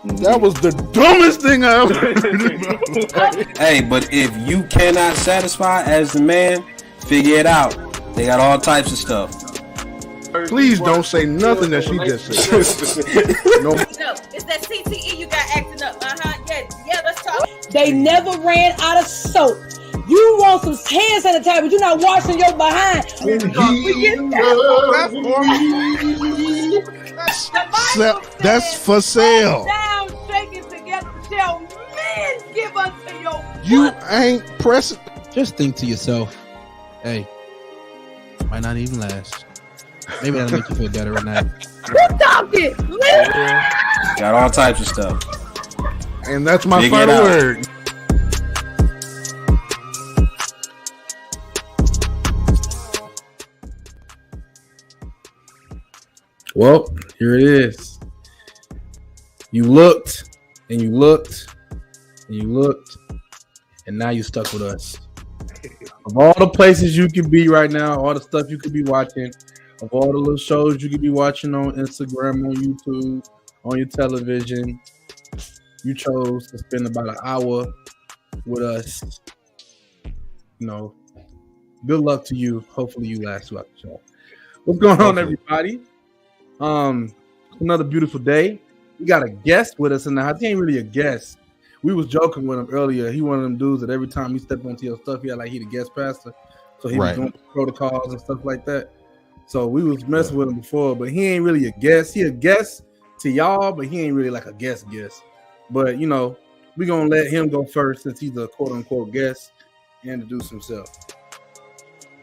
That was the dumbest thing I ever heard. Hey, but if you cannot satisfy as the man, figure it out. They got all types of stuff. Please don't say nothing that she just said. No. No, it's that CTE you got acting up. Yeah, let's talk. They never ran out of soap. You want some hand sanitizer, but you're not washing your behind. That's for sale. Down, shaking together, shall men give unto your You ain't pressing. Just think to yourself, hey, might not even last. Maybe that'll make you feel better at night. Who's talking? Got all types of stuff. And that's my Figure it final out. word. Well, here it is. You looked and you looked and you looked, and now you stuck with us. Of all the places you could be right now, all the stuff you could be watching, of all the little shows you could be watching on Instagram, on YouTube, on your television, you chose to spend about an hour with us. You know, good luck to you. Hopefully you last throughout the show. What's going on, everybody? Another beautiful day. We got a guest with us in the house. He ain't really a guest. We was joking with him earlier. He one of them dudes that every time he step onto your stuff, he had like he the guest pastor. So he was doing protocols and stuff like that. So we was messing with him before, but he ain't really a guest. He a guest to y'all, but he ain't really like a guest. But you know, we gonna let him go first since he's a quote unquote guest and introduce himself.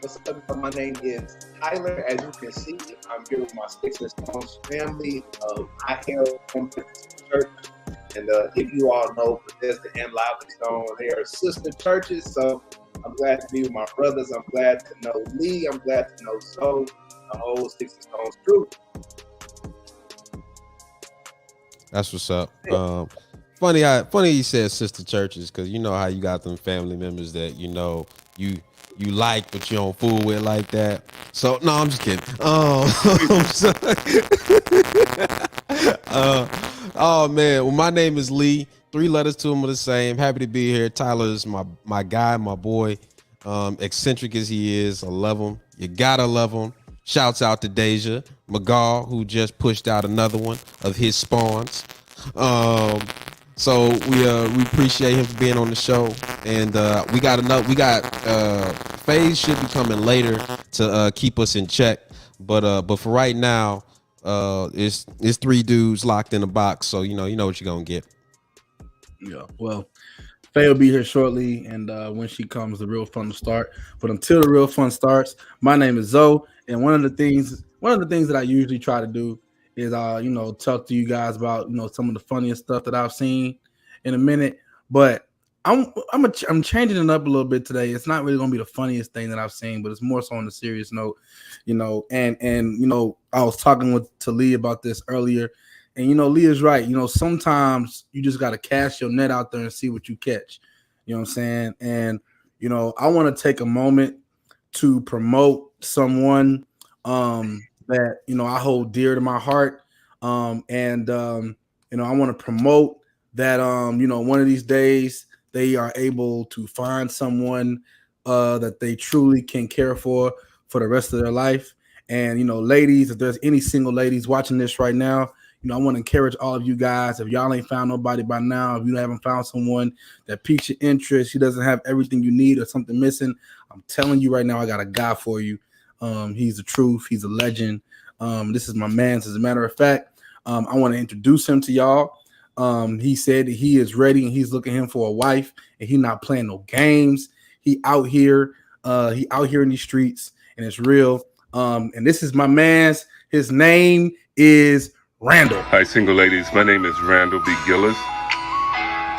What's up? My name is Tyler. As you can see, I'm here with my Sticks and Stones family. I hail from church, and if you all know Bethesda and Livingstone, they are sister churches. So I'm glad to be with my brothers. I'm glad to know Lee. I'm glad to know Zoe, the whole Sticks and Stones crew. That's what's up. Funny you said sister churches, because you know how you got them family members that you know you like, but you don't fool with like that. So no, I'm just kidding. Oh man, well my name is Lee. 3 letters to him are the same. Happy to be here. Tyler is my guy, my boy. Eccentric as he is, I love him. You gotta love him. Shouts out to Deja McGaw, who just pushed out another one of his spawns. So we appreciate him for being on the show, and FaZe should be coming later to keep us in check, but for right now, it's 3 dudes locked in a box, so you know what you're gonna get. Yeah, well, Faye will be here shortly, and when she comes, the real fun will start. But until the real fun starts, my name is Zoe, and one of the things that I usually try to do is talk to you guys about some of the funniest stuff that I've seen in a minute. But I'm changing it up a little bit today. It's not really gonna be the funniest thing that I've seen, but it's more so on a serious note, and I was talking to Lee about this earlier, and Lee is right. Sometimes you just gotta cast your net out there and see what you catch. You know what I'm saying? And I want to take a moment to promote someone that I hold dear to my heart, I want to promote that one of these days they are able to find someone that they truly can care for the rest of their life. And ladies, if there's any single ladies watching this right now, I want to encourage all of you guys, if y'all ain't found nobody by now, if you haven't found someone that piques your interest, she doesn't have everything you need or something missing, I'm telling you right now, I got a guy for you. He's the truth. He's a legend. This is my man. As a matter of fact, I want to introduce him to y'all. He said that he is ready and he's looking for a wife, and he's not playing no games. He out here in these streets, and it's real. And this is my man's. His name is Randall. Hi, single ladies. My name is Randall B. Gillis.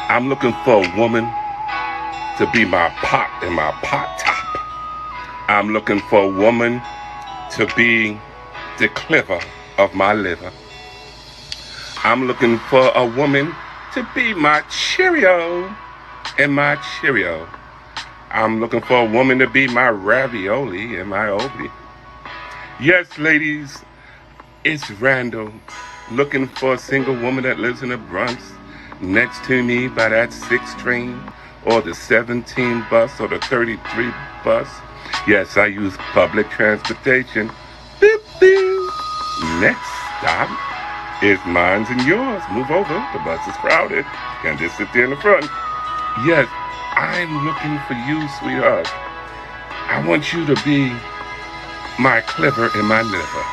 I'm looking for a woman to be my pot and my pot top. I'm looking for a woman to be the clever of my liver. I'm looking for a woman to be my Cheerio and my Cheerio. I'm looking for a woman to be my ravioli and my obi. Yes, ladies, it's Randall looking for a single woman that lives in the Bronx, next to me by that 6 train, or the 17 bus, or the 33 bus. Yes, I use public transportation. Beep, beep. Next stop is mine and yours. Move over. The bus is crowded. Can't just sit there in the front. Yes, I'm looking for you, sweetheart. I want you to be my clipper and my liver.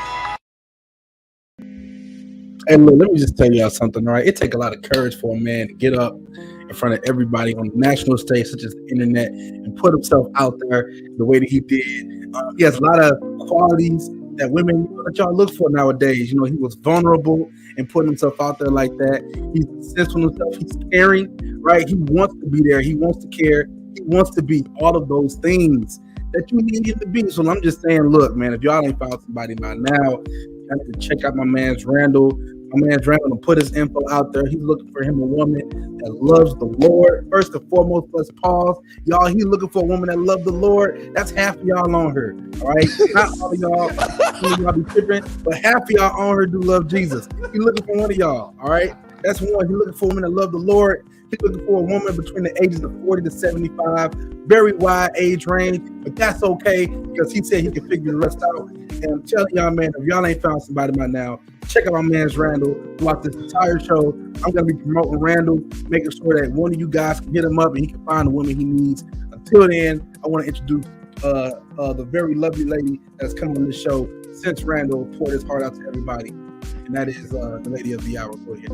Hey, look, let me just tell y'all something, all right? It takes a lot of courage for a man to get up in front of everybody on the national stage, such as the internet, and put himself out there the way that he did. He has a lot of qualities that women that y'all look for nowadays. You know, he was vulnerable and putting himself out there like that. He's sensitive himself. He's caring, right? He wants to be there. He wants to care. He wants to be all of those things that you need him to be. So I'm just saying, look, man, if y'all ain't found somebody by now, you have to check out my man's Randall. My man's Randall to put his info out there. He's looking for him a woman that loves the Lord. First and foremost, let's pause. Y'all, he's looking for a woman that loves the Lord. That's half of y'all on her. All right. Not all of y'all. Some of y'all be different, but half of y'all on her do love Jesus. He's looking for one of y'all. All right. That's one. He's looking for a woman that loves the Lord. He's looking for a woman between the ages of 40 to 75. Very wide age range, but that's okay because he said he can figure the rest out. And I'm telling y'all, man, if y'all ain't found somebody by now, check out my man's Randall. Throughout this entire show, I'm going to be promoting Randall, making sure that one of you guys can hit him up and he can find the woman he needs. Until then, I want to introduce the very lovely lady that's come on this show since Randall poured his heart out to everybody. And that is the lady of the hour. Go ahead.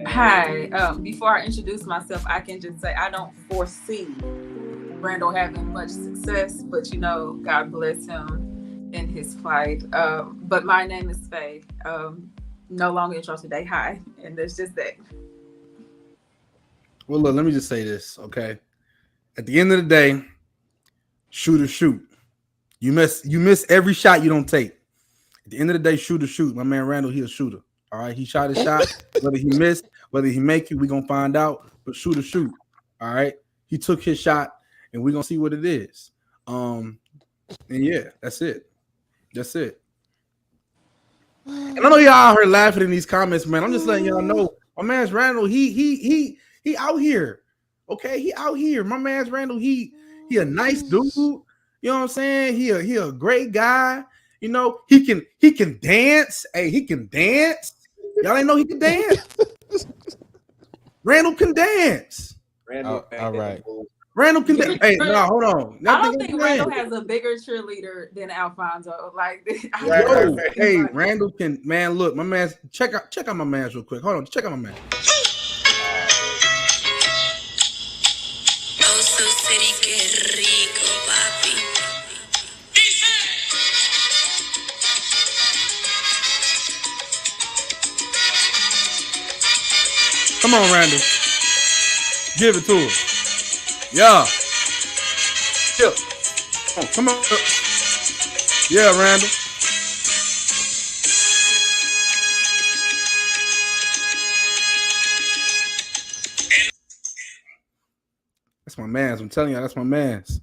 Hi. Before I introduce myself, I can just say I don't foresee Randall having much success, but you know, God bless him in his flight. But my name is Faye. No longer interested today. Hi. And there's just that. Well, look, let me just say this, okay? At the end of the day, shoot or shoot. You miss every shot you don't take. At the end of the day, shoot or shoot. My man Randall, he a shooter. All right, he shot his shot. Whether he missed, whether he make it, we're gonna find out. But shoot or shoot. All right. He took his shot, and we're gonna see what it is. And yeah, that's it. That's it. And I know y'all out here laughing in these comments, man. I'm just letting y'all know my man's Randall, he out here. Okay, he out here. My man's Randall, he a nice dude. You know what I'm saying? He a great guy. You know, he can dance. Hey, he can dance. Y'all ain't know he can dance. Randall can dance. Randall, all right. Randall can dance. Hey, no, hold on. I don't think Randall has a bigger cheerleader than Alfonso. Like, hey, Randall can, man. Look, my man. Check out my man's real quick. Hold on, check out my man. Come on, Randall. Give it to him. Yeah. Oh, come on. Yeah, Randall. That's my man's. I'm telling you, that's my man's.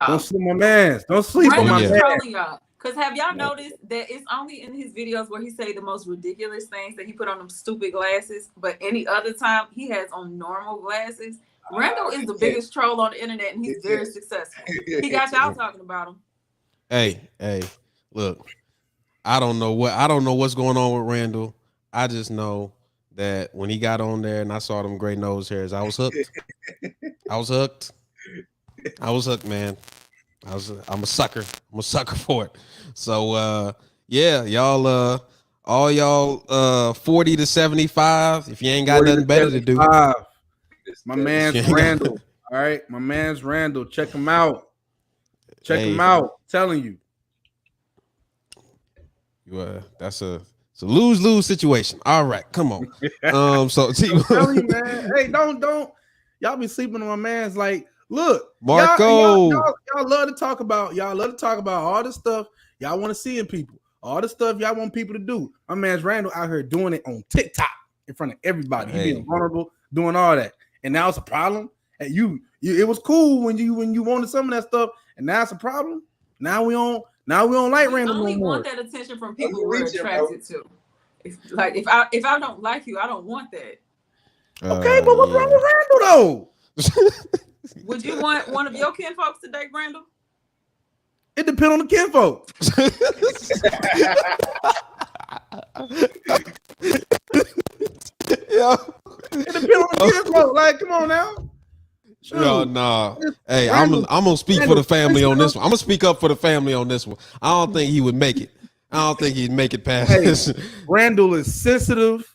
Don't sleep on my man's. Don't sleep on my man's. Because have y'all noticed that it's only in his videos where he say the most ridiculous things that he put on them stupid glasses, but any other time he has on normal glasses. Randall is the biggest troll on the internet, and he's very successful. He got y'all talking about him. Hey, look, I don't know what's going on with Randall. I just know that when he got on there and I saw them gray nose hairs, I was hooked. I was hooked, man. I'm a sucker. I'm a sucker for it. So yeah, y'all all y'all 40 to 75, if you ain't got nothing better to do. My man's Randall. All right, my man's Randall. Check him out. Check him out. I'm telling you. That's a lose-lose situation. All right, come on. So I'm telling you, man. Hey, don't y'all be sleeping on my man's like. Look, Marco, y'all love to talk about all the stuff y'all want to see in people, all the stuff y'all want people to do. My man's Randall out here doing it on TikTok in front of everybody. He being vulnerable, doing all that, and now it's a problem. And you it was cool when you wanted some of that stuff, and now it's a problem. Now we don't like Randall no more. We only want that attention from people we're attracted to. If I don't like you, I don't want that. Okay, but what's wrong with Randall though? Would you want one of your kinfolks to date Randall? It depends on the kinfolk. Yeah. It depends on the kinfolk. Like, come on now. Shoot. No, nah. Hey, Randall- I'm gonna speak for the family on this one. I'm gonna speak up for the family on this one. I don't think he would make it. I don't think he'd make it past this. Randall is sensitive.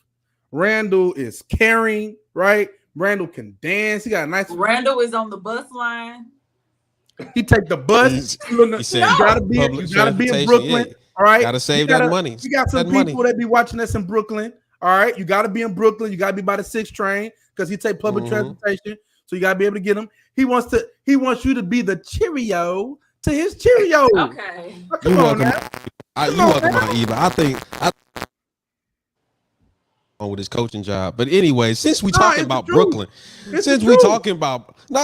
Randall is caring, right? Randall can dance. He got a nice. Randall is on the bus line. He take the bus. He said you gotta be in transportation, Brooklyn. yeah. All right. Gotta save that money. You got some That people that be watching this in Brooklyn. All right. You gotta be in Brooklyn. You gotta be by the 6 train because he take public transportation. So you gotta be able to get him. He wants you to be the Cheerio to his Cheerio. Okay. Come on now. You welcome, my Eva. I think on with his coaching job. But anyway, since we talking about Brooklyn, since we talking about we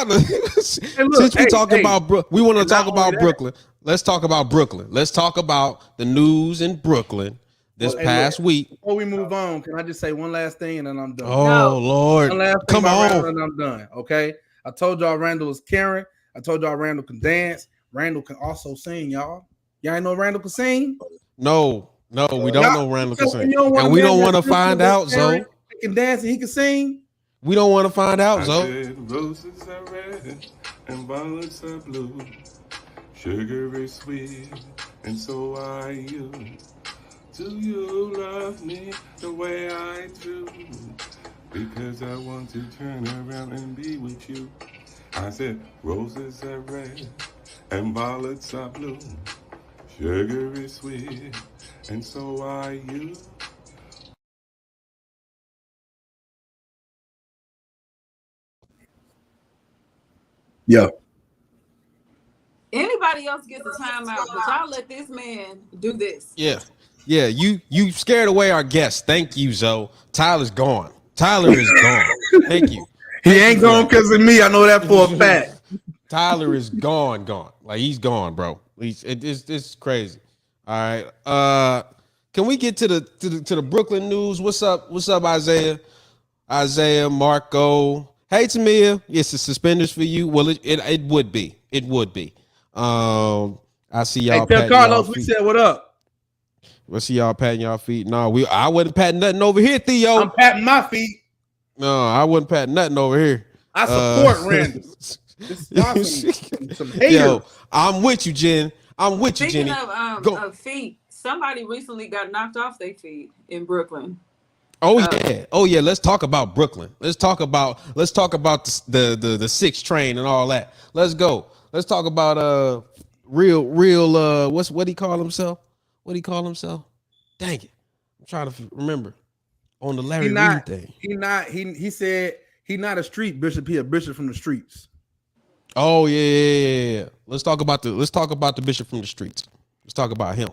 want to talk about Brooklyn. Let's talk about Brooklyn. Let's talk about the news in Brooklyn this past week. Before we move on, can I just say one last thing and then I'm done? Oh Lord, one last come on, Randall and I'm done. Okay, I told y'all Randall is caring. I told y'all Randall can dance. Randall can also sing, y'all. Y'all ain't know Randall can sing? No, we don't know Randall can sing, and we don't want to find out, Zoe. He can dance and he can sing. We don't want to find out, Zoe. Roses are red and violets are blue. Sugar is sweet, and so are you. Do you love me the way I do? Because I want to turn around and be with you. I said, roses are red and violets are blue. Sugar is sweet, and so are you. Yeah. Anybody else gets a timeout, but y'all let this man do this. Yeah. You scared away our guest. Thank you, Zoe. Tyler's gone. Tyler is gone. Thank you. He ain't gone because of me. I know that for a fact. Tyler is gone. Like he's gone, bro. It's crazy. All right. Can we get to the Brooklyn news? What's up, Isaiah? Isaiah, Marco. Hey, Tamia. Yes, the suspenders for you. Well, it would be. It would be. I see y'all. Hey, tell Carlos we said what up. We'll see y'all patting y'all feet. No, I wasn't patting nothing over here, Theo. I'm patting my feet. No, I wasn't patting nothing over here. I support Randall. Some haters. Yo, I'm with you, Jen. I'm with you, Speaking Jenny. of feet, somebody recently got knocked off their feet in Brooklyn. Oh yeah. Let's talk about Brooklyn. Let's talk about the 6 train and all that. Let's go. Let's talk about real what he call himself? What he call himself? Dang it. I'm trying to remember. On the Larry Reed thing. He said he not a street bishop, he a bishop from the streets. Oh yeah. Let's talk about the bishop from the streets. Let's talk about him.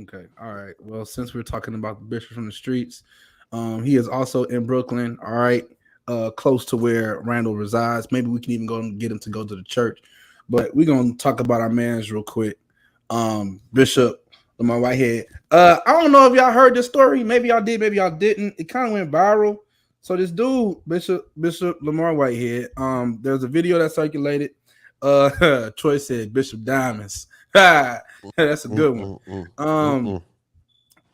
Okay. All right. Well, since we're talking about the bishop from the streets, he is also in Brooklyn. All right. Close to where Randall resides. Maybe we can even go and get him to go to the church. But we're gonna talk about our mans real quick. Bishop Lamar Whitehead. I don't know if y'all heard this story. Maybe y'all did, maybe y'all didn't. It kind of went viral. So this dude, Bishop Lamar Whitehead, there's a video that circulated. Troy said Bishop Diamonds. That's a good one.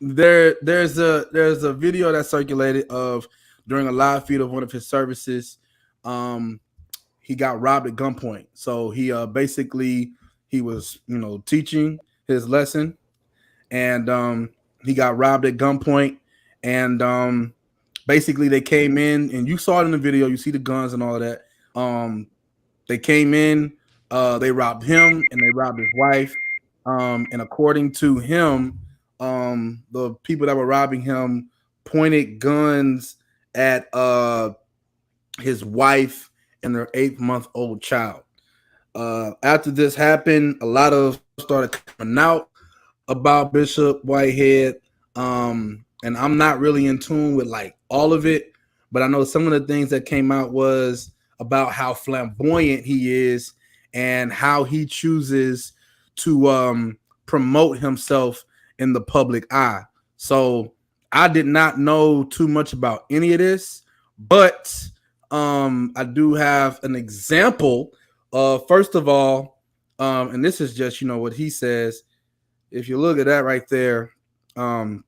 There's a video that circulated of during a live feed of one of his services. He got robbed at gunpoint. So he basically he was teaching his lesson, and he got robbed at gunpoint. And basically they came in, and you saw it in the video. You see the guns and all of that. They came in, they robbed him, and they robbed his wife. And according to him, the people that were robbing him pointed guns at his wife and their 8-month-old child. After this happened, a lot of started coming out about Bishop Whitehead. And I'm not really in tune with like all of it, but I know some of the things that came out was about how flamboyant he is and how he chooses to promote himself in the public eye. So I did not know too much about any of this, but I do have an example. First of all, and this is just what he says. If you look at that right there, again,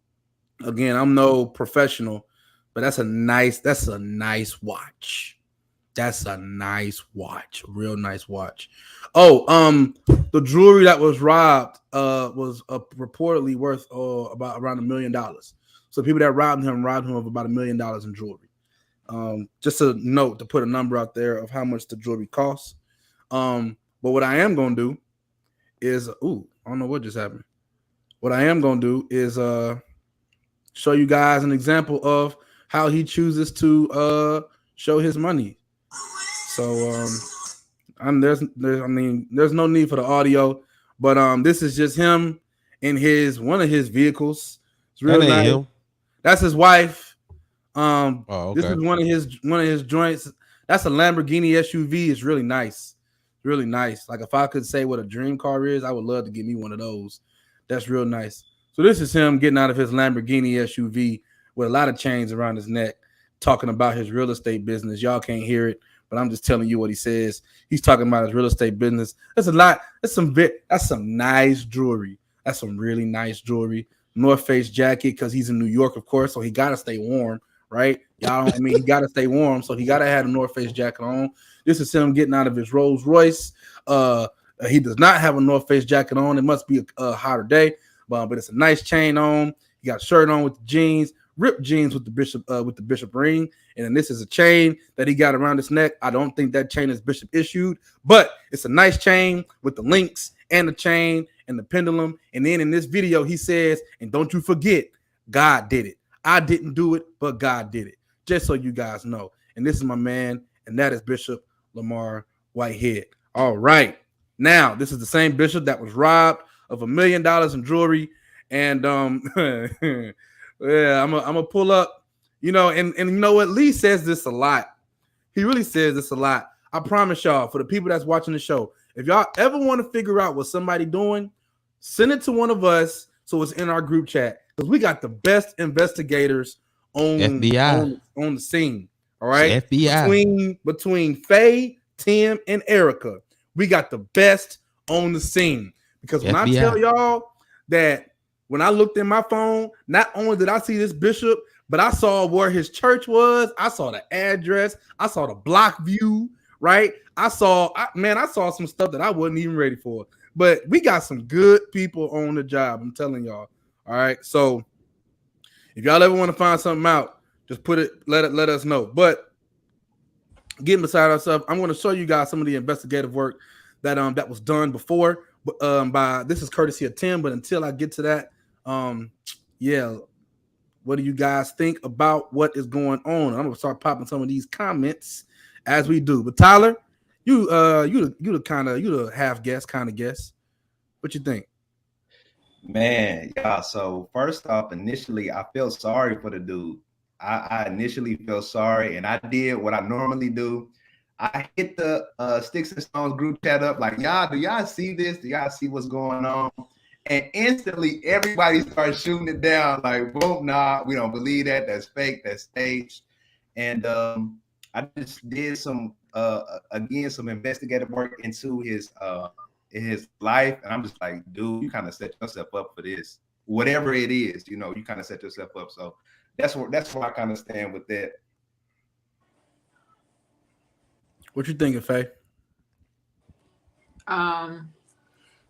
I'm no professional, but that's a nice watch. That's a nice watch, real nice watch. Oh, the jewelry that was robbed was reportedly worth about around $1 million. So people that robbed him of about $1 million in jewelry. Just a note to put a number out there of how much the jewelry costs. But what I am gonna do is, I don't know what just happened. What I am gonna do is show you guys an example of how he chooses to show his money. So there's no need for the audio, but this is just him in one of his vehicles. It's real nice. Him. That's his wife. Okay. This is one of his joints. That's a Lamborghini SUV. It's really nice. Really nice. Like if I could say what a dream car is, I would love to get me one of those. That's real nice. So this is him getting out of his Lamborghini SUV with a lot of chains around his neck, talking about his real estate business. Y'all can't hear it, but I'm just telling you what he says. He's talking about his real estate business. That's a lot. That's some nice jewelry. That's some really nice jewelry. North Face jacket because he's in New York, of course, so he got to stay warm, right? Y'all don't he got to stay warm, so he got to have a North Face jacket on. This is him getting out of his Rolls Royce. He does not have a North Face jacket on. It must be a hotter day, but it's a nice chain on. He got a shirt on with the jeans, ripped jeans with the bishop ring, and then this is a chain that he got around his neck. I don't think that chain is bishop issued, but it's a nice chain with the links and the chain and the pendulum. And then in this video, he says, and don't you forget, God did it. I didn't do it, but God did it. Just so you guys know. And this is my man, and that is Bishop Lamar Whitehead. All right. Now, this is the same bishop that was robbed of $1 million in jewelry. And yeah, I'm gonna pull up, and you know what? Lee says this a lot. He really says this a lot. I promise y'all, for the people that's watching the show, if y'all ever want to figure out what somebody doing, send it to one of us so it's in our group chat. Because we got the best investigators on FBI on the scene. All right. FBI. Between Faye, Tim, and Erica, we got the best on the scene. Because when FBI. I tell y'all that when I looked in my phone, not only did I see this bishop, but I saw where his church was. I saw the address. I saw the block view, right? I saw some stuff that I wasn't even ready for. But we got some good people on the job. I'm telling y'all. All right. So if y'all ever want to find something out, just let us know. But getting beside ourselves, I'm going to show you guys some of the investigative work that was done before. This is courtesy of Tim. But until I get to that, what do you guys think about what is going on? I'm gonna start popping some of these comments as we do. But Tyler, you the half guess, kind of guess. What you think? Man, yeah. So first off, initially I felt sorry for the dude. I initially felt sorry, and I did what I normally do. I hit the Sticks and Stones group chat up like, do y'all see this? Do y'all see what's going on? And instantly everybody started shooting it down like, boom, nah, we don't believe that. That's fake. That's staged. And I just did some investigative work into his life. And I'm just like, dude, you kind of set yourself up for this. Whatever it is, you kind of set yourself up. So that's where I kind of stand with that. What you thinking, Faye?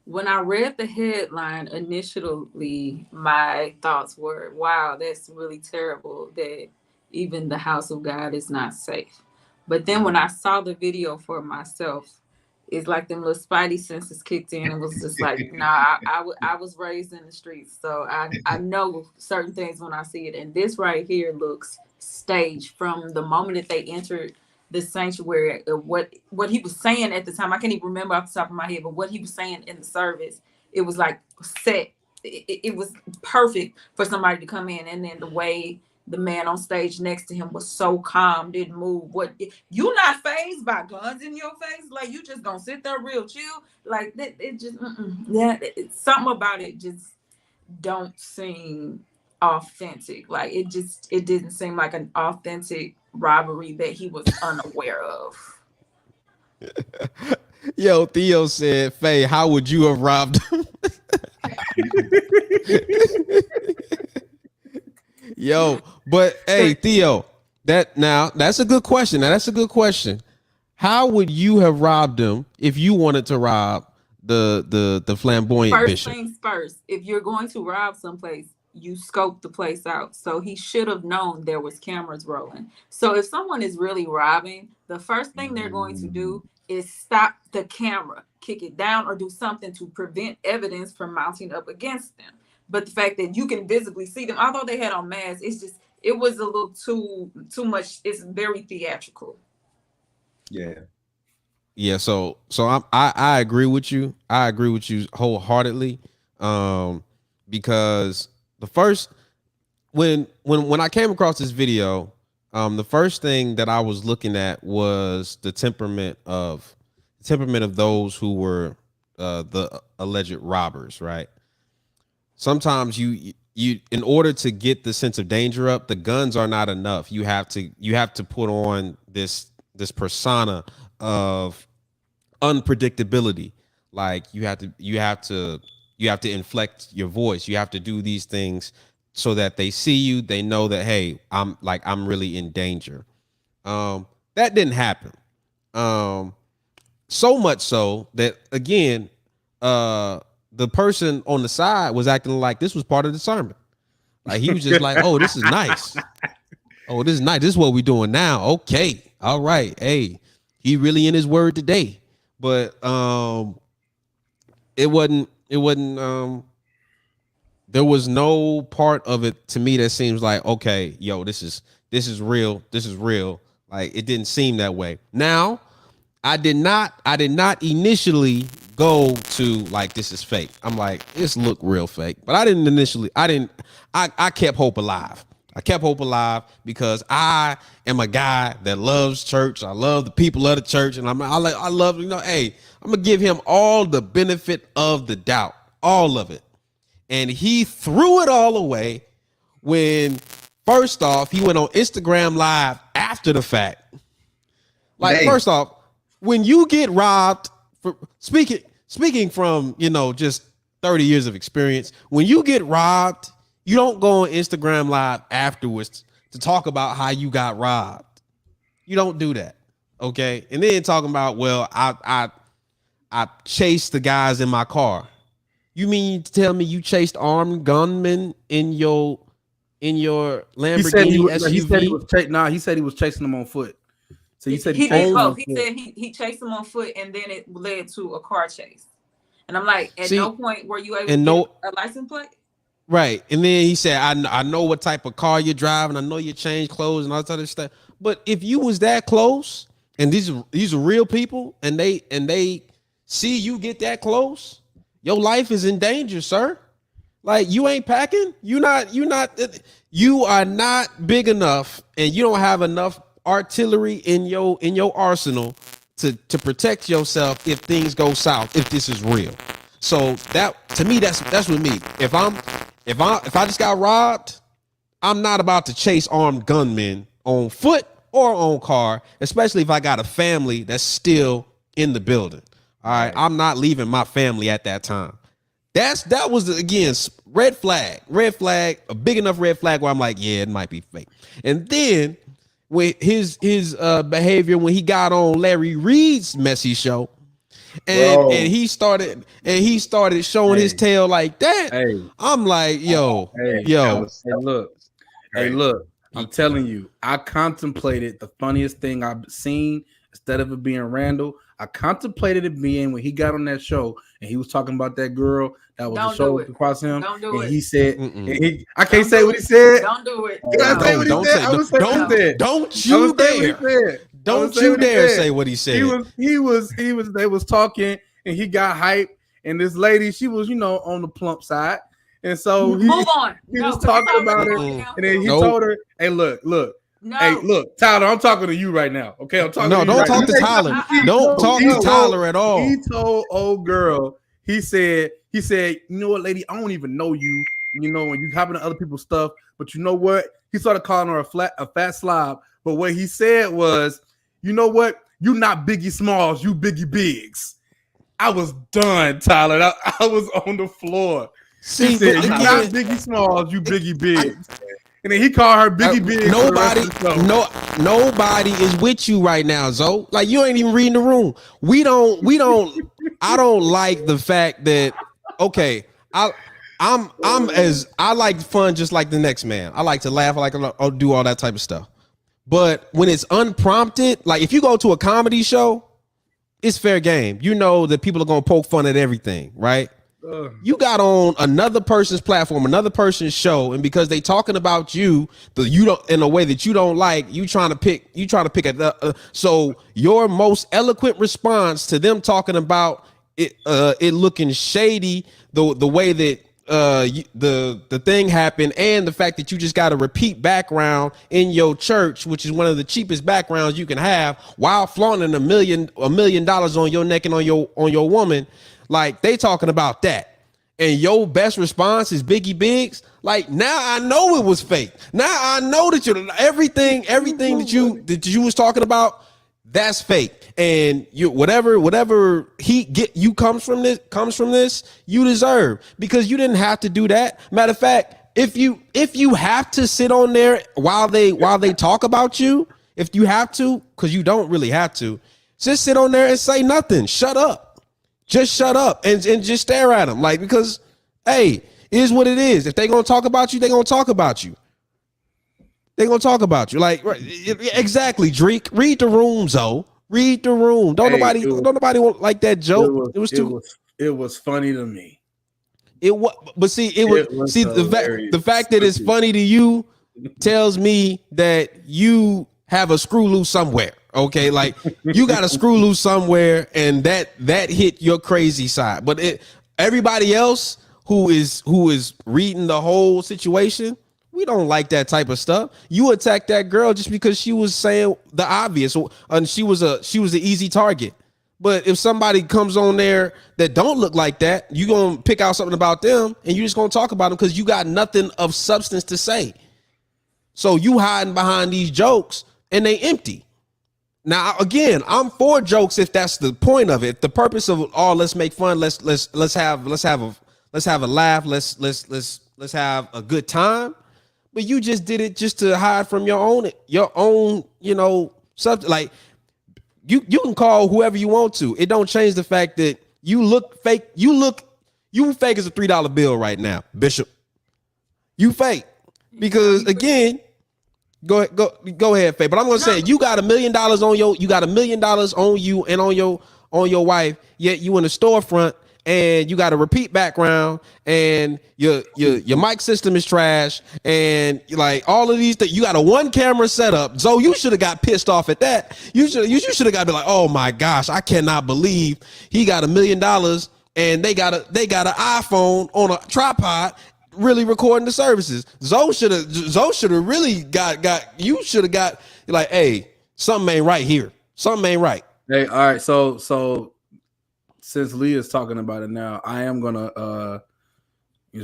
When I read the headline initially, my thoughts were, wow, that's really terrible that even the house of God is not safe. But then when I saw the video for myself, it's like them little spidey senses kicked in and was just like, nah, I was raised in the streets. So I know certain things when I see it. And this right here looks staged from the moment that they entered the sanctuary. What he was saying at the time, I can't even remember off the top of my head, but what he was saying in the service, it was like set. It was perfect for somebody to come in. And then the way the man on stage next to him was so calm, didn't move. You not fazed by guns in your face? Like you just gonna sit there real chill? Like it just something about it just don't seem authentic. Like it didn't seem like an authentic robbery that he was unaware of. Yo, Theo said, Faye, how would you have robbed him? Yo, but hey, Theo, that's a good question. Now that's a good question. How would you have robbed him if you wanted to rob the flamboyant First bishop? things first, if you're going to rob someplace, you scope the place out. So he should have known there was cameras rolling. So if someone is really robbing, the first thing they're going to do is stop the camera, kick it down, or do something to prevent evidence from mounting up against them. But the fact that you can visibly see them, although they had on masks, it was a little too much. It's very theatrical. Yeah. So I agree with you. I agree with you wholeheartedly. Because the first when I came across this video, the first thing that I was looking at was the temperament of those who were the alleged robbers, right? Sometimes you in order to get the sense of danger up, the guns are not enough. You have to put on this persona of unpredictability. Like you have to inflect your voice. You have to do these things so that they see you. They know that, hey, I'm really in danger. That didn't happen. So much so that, again, the person on the side was acting like this was part of the sermon. Like he was just like, oh, this is nice. Oh, this is nice. This is what we're doing now. Okay. All right. Hey, he really in his word today. But it wasn't there was no part of it to me that seems like, okay, yo, this is real. This is real. Like it didn't seem that way. Now, I did not initially go to like this is fake. I'm like, this look real fake. But I kept hope alive. I kept hope alive because I am a guy that loves church. I love the people of the church, and I love, hey, I'm gonna give him all the benefit of the doubt, all of it. And he threw it all away when, first off, he went on Instagram Live after the fact. Like, first off, when you get robbed, for speaking from, just 30 years of experience, when you get robbed, you don't go on Instagram Live afterwards to talk about how you got robbed. You don't do that, okay? And then talking about, well, I chased the guys in my car. You mean to tell me you chased armed gunmen in your Lamborghini SUV? He said he was chasing them on foot. So you said he did both. He said he chased them on foot, and then it led to a car chase. And I'm like, at no point were you able to get a license plate? Right. And then he said, I know what type of car you're driving. I know you changed clothes and all that other stuff. But if you was that close, and these are real people, and they see you get that close, your life is in danger, sir. Like you ain't packing. You are not big enough, and you don't have enough artillery in your arsenal to protect yourself if things go south, if this is real. So that, to me, that's with me. If I just got robbed, I'm not about to chase armed gunmen on foot or on car, especially if I got a family that's still in the building. All right. I'm not leaving my family at that time. That was, again, red flag, a big enough red flag where I'm like, yeah, it might be fake. And then with his behavior when he got on Larry Reed's messy show, and he started showing his tail like that. I'm like, look, I'm telling you, I contemplated the funniest thing I've seen. Instead of it being Randall, I contemplated it being when he got on that show and he was talking about that girl that was a show across him. Don't do and it. He said, I can't say what he said. Don't do it. Don't you dare. Don't you dare say what he said. They was talking and he got hyped, and this lady, she was, on the plump side. And so he was talking about her, and then he told her, hey, look. No. Hey, look, Tyler, I'm talking to you right now. Okay, I'm talking to you. Don't talk to Tyler. Don't talk to Tyler at all. He told old girl, he said, you know what, lady, I don't even know you. you know, when you hop into other people's stuff. But you know what? He started calling her a fat slob. But what he said was, you know what? You not Biggie Smalls, you Biggie Biggs. I was done, Tyler. I was on the floor. See, he said, you not Biggie Smalls, you Biggie Biggs. And then he called her Biggie Biggs. Nobody is with you right now, Zoe. Like, you ain't even reading the room. I don't like the fact that, okay, I like fun just like the next man. I like to laugh, I like to do all that type of stuff. But when it's unprompted, like if you go to a comedy show, it's fair game. You know that people are gonna poke fun at everything, right? You got on another person's platform, another person's show, and because they talking about you, you don't in a way that you don't like, you trying to pick at the. So your most eloquent response to them talking about it looking shady, the way that the thing happened, and the fact that you just got a repeat background in your church, which is one of the cheapest backgrounds you can have, while flaunting $1 million on your neck and on your woman. Like, they talking about that, and your best response is Biggie Biggs. Like, now I know it was fake. Now I know that everything that you was talking about, that's fake. And you whatever heat get you comes from this, you deserve, because you didn't have to do that. Matter of fact, if you have to sit on there while they talk about you, if you have to, because you don't really have to, just sit on there and say nothing. Shut up. Just shut up and just stare at them. Like, because, hey, it is what it is. If they gonna talk about you, they gonna talk about you. They gonna talk about you. Like, right, exactly, Drake. Read the room, Zoe. Read the room. Don't nobody want like that joke. It was funny to me. The fact that it's funny to you tells me that you have a screw loose somewhere. Okay, like you got a screw loose somewhere, and that hit your crazy side. But everybody else who is reading the whole situation, we don't like that type of stuff. You attacked that girl just because she was saying the obvious, and she was an easy target. But if somebody comes on there that don't look like that, you gonna pick out something about them, and you just gonna talk about them because you got nothing of substance to say. So you hiding behind these jokes, and they empty. Now, again, I'm for jokes if that's the point of it. The purpose of let's make fun, let's have a laugh, let's have a good time. But you just did it just to hide from your own, subject. Like, you can call whoever you want to. It don't change the fact that you look fake. You fake as a $3 bill right now, Bishop. You fake because, again. Go ahead, Faye. But I'm gonna say you got $1 million on you and on your wife. Yet you in the storefront and you got a repeat background and your mic system is trash and like all of these things. You got a 1 camera setup. So you should have got pissed off at that. You should have got to be like, oh my gosh, I cannot believe he got $1 million and they got an iPhone on a tripod. Really recording the services. Zoe should have really got you should have got like, hey, something ain't right here. Something ain't right. Hey, all right. So since Lee is talking about it now, I am gonna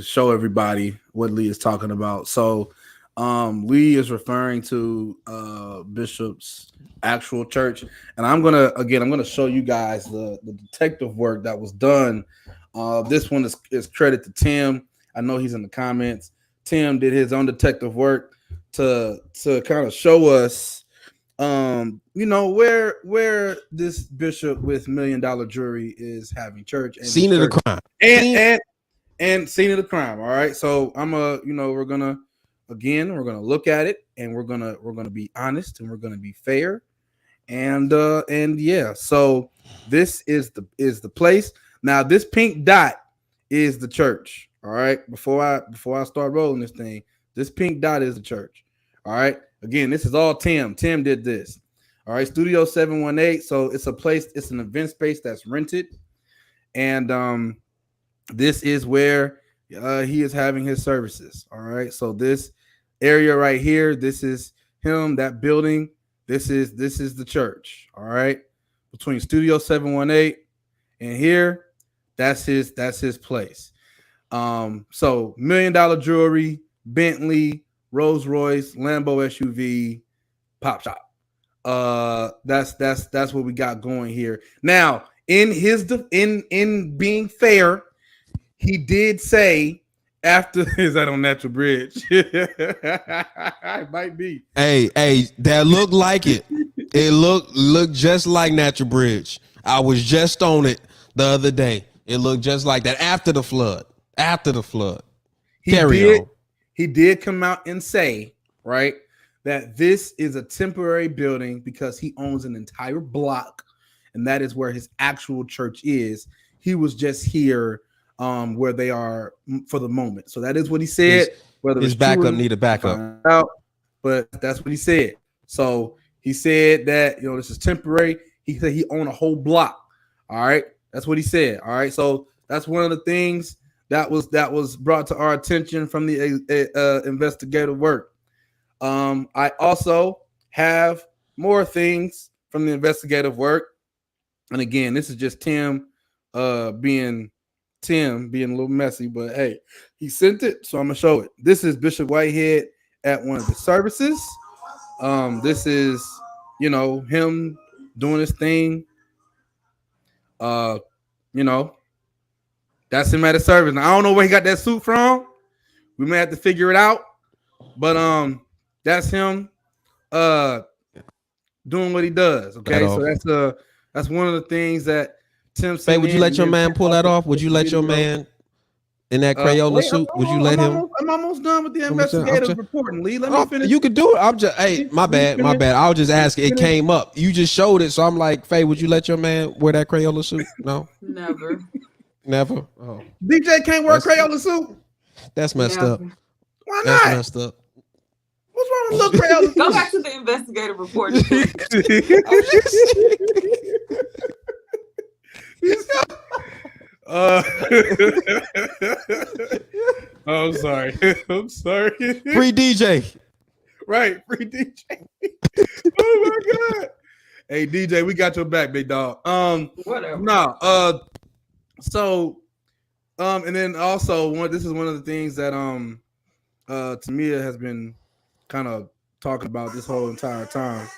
show everybody what Lee is talking about. So Lee is referring to Bishop's actual church, and I'm gonna show you guys the detective work that was done. This one is credit to Tim. I know he's in the comments. Tim did his own detective work to kind of show us, where this bishop with $1 million jury is having church and scene of the crime and scene of the crime. All right, so we're gonna look at it and we're gonna be honest and we're gonna be fair, and yeah. So this is the place. Now this pink dot is the church. All right. Before I start rolling this thing, this pink dot is the church. All right. Again, this is all Tim. Tim did this. All right. Studio 718. So it's a place. It's an event space that's rented, and this is where he is having his services. All right. So this area right here, this is him. That building. This is the church. All right. Between Studio 718 and here, that's his place. So $1 million jewelry, Bentley, Rolls Royce, Lambo SUV, Pop Shop. That's what we got going here. Now, in being fair, he did say after is that on Natural Bridge? It might be. Hey, that looked like it. It looked just like Natural Bridge. I was just on it the other day. It looked just like that after the flood. He did come out and say, right, that this is a temporary building because he owns an entire block, and that is where his actual church is. He was just here where they are for the moment. So that is what he said. Whether his backup need a backup. But that's what he said. So he said that, this is temporary. He said he owned a whole block. All right. That's what he said. All right. So that's one of the things that was brought to our attention from the investigative work. I also have more things from the investigative work. And again, this is just Tim being a little messy, but hey, he sent it, so I'm gonna show it. This is Bishop Whitehead at one of the services. This is him doing his thing. That's him at a service. Now, I don't know where he got that suit from. We may have to figure it out, but that's him doing what he does. Okay, so that's one of the things that Tim said. Hey, would you let your man pull that off? Would you let your man in that Crayola suit? Would you let him? I'm almost done with the investigative reporting, Lee. Let me finish. You could do it. I'm just my bad. I was just asking. It came up. You just showed it, so I'm like, Faye, would you let your man wear that Crayola suit? No, never. Oh, DJ can't wear a Crayola suit. That's messed up. Why not? That's messed up. What's wrong with little Crayola? Go back to the investigative report. I'm sorry. Free DJ. Right, free DJ. Oh my God. Hey DJ, we got your back, big dog. Whatever. No. So, and then also this is one of the things that Tamia has been kind of talking about this whole entire time.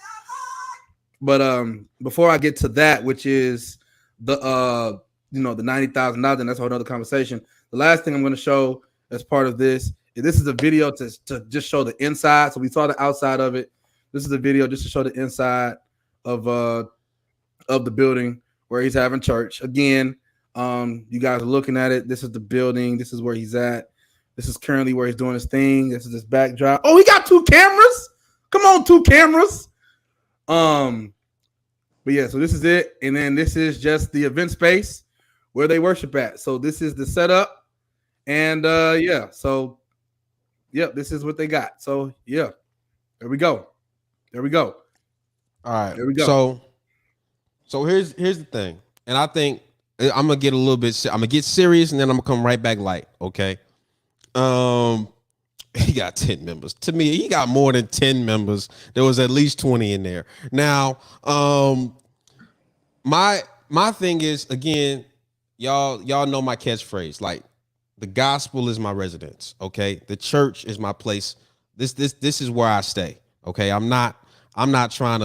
But before I get to that, which is the the $90,000, and that's a whole other conversation. The last thing I'm going to show as part of this is a video to just show the inside. So we saw the outside of it. This is a video just to show the inside of the building where he's having church. Again, you guys are looking at it. This is the building. This is where he's at. This is currently where he's doing his thing. This is his backdrop. Oh, he got 2 cameras. Come on, 2 cameras. But yeah, so this is it. And then this is just the event space where they worship at. So this is the setup. And so this is what they got. So yeah, there we go. All right. There we go. So here's the thing. And I think I'm gonna get a little bit, I'm gonna get serious and then I'm gonna come right back light. Okay. He got 10 members. To me, he got more than 10 members. There was at least 20 in there. Now, my thing is, again, y'all know my catchphrase. Like, the gospel is my residence. Okay, the church is my place. This is where I stay. Okay, I'm not trying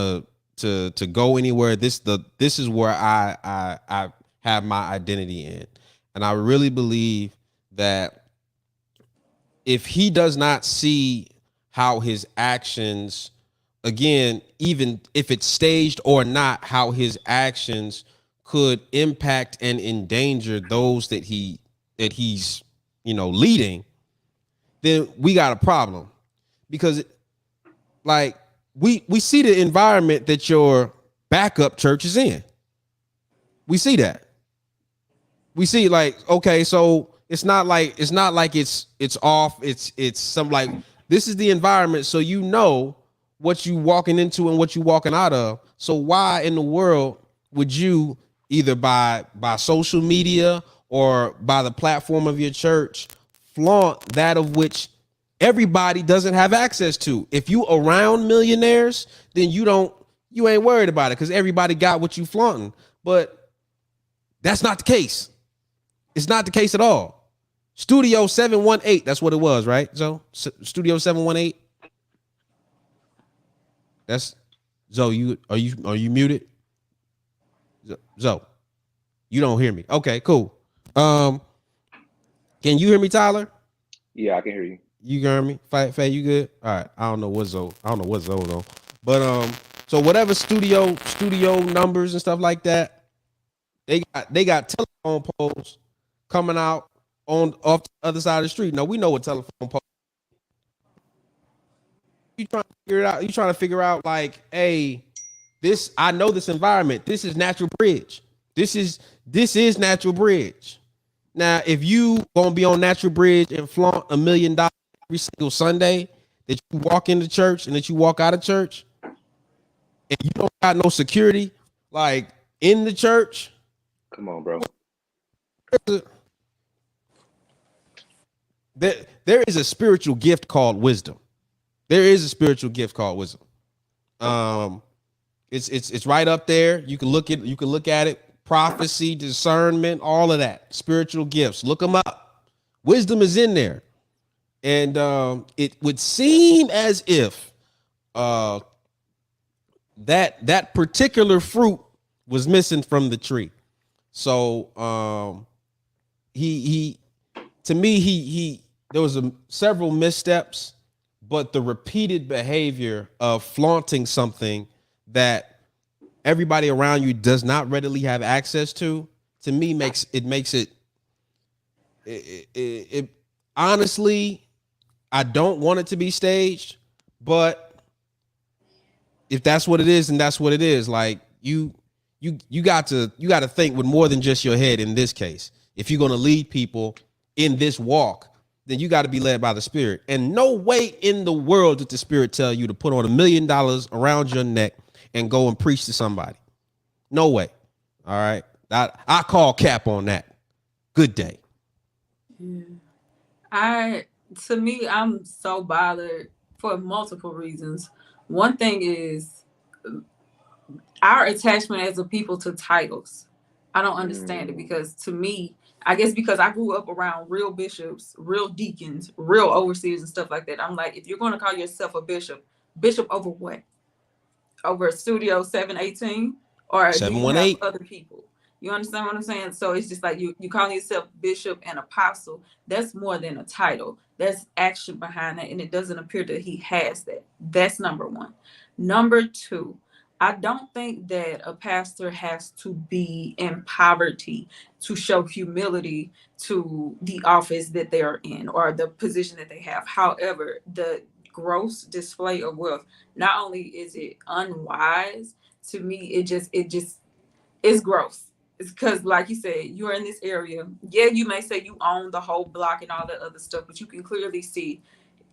to go anywhere. This is where I have my identity in, and I really believe that if he does not see how his actions, again, even if it's staged or not, how his actions could impact and endanger those that he's leading, then we got a problem. Because like we see the environment that your backup church is in. We see that. We see, like, okay, so it's not like it's off. It's some, like, this is the environment, so you know what you walking into and what you walking out of. So why in the world would you, either by social media or by the platform of your church, flaunt that of which everybody doesn't have access to? If you around millionaires, then you ain't worried about it because everybody got what you flaunting. But that's not the case. It's not the case at all. Studio 718. That's what it was, right? So Studio 718. That's Zoe. Are you muted? Zoe, you don't hear me. Okay, cool. Can you hear me, Tyler? Yeah, I can hear you. You can hear me? Faye, you good? All right. I don't know what Zoe though. But so whatever studio numbers and stuff like that, they got telephone poles coming out off the other side of the street. Now we know what telephone poles. You trying to figure it out? You trying to figure out like, hey, I know this environment. This is Natural Bridge. This is Natural Bridge. Now, if you gonna be on Natural Bridge and flaunt $1 million every single Sunday that you walk into church and that you walk out of church, and you don't got no security like in the church, come on, bro. There is a spiritual gift called wisdom. There is a spiritual gift called wisdom. It's right up there. You can look at it. Prophecy, discernment, all of that. Spiritual gifts. Look them up. Wisdom is in there. And it would seem as if that particular fruit was missing from the tree. So he there was several missteps, but the repeated behavior of flaunting something that everybody around you does not readily have access to me makes it honestly, I don't want it to be staged, but if that's what it is, then that's what it is. Like you got to think with more than just your head in this case. If you're going to lead people in this walk, then you got to be led by the Spirit. And no way in the world did the Spirit tell you to put on $1 million around your neck and go and preach to somebody. No way. All right. I call cap on that. Good day. To me, I'm so bothered for multiple reasons. One thing is our attachment as a people to titles. I don't understand it because to me, I guess because I grew up around real bishops, real deacons, real overseers and stuff like that. I'm like, if you're going to call yourself a bishop over what? Over Studio 718 or 718 other people? You understand what I'm saying? So it's just like you calling yourself bishop and apostle. That's more than a title. That's action behind that. And it doesn't appear that he has that. That's number one. Number two, I don't think that a pastor has to be in poverty to show humility to the office that they are in or the position that they have. However, the gross display of wealth, not only is it unwise, to me, it just is gross. It's because, like you said, you're in this area. Yeah, you may say you own the whole block and all that other stuff, but you can clearly see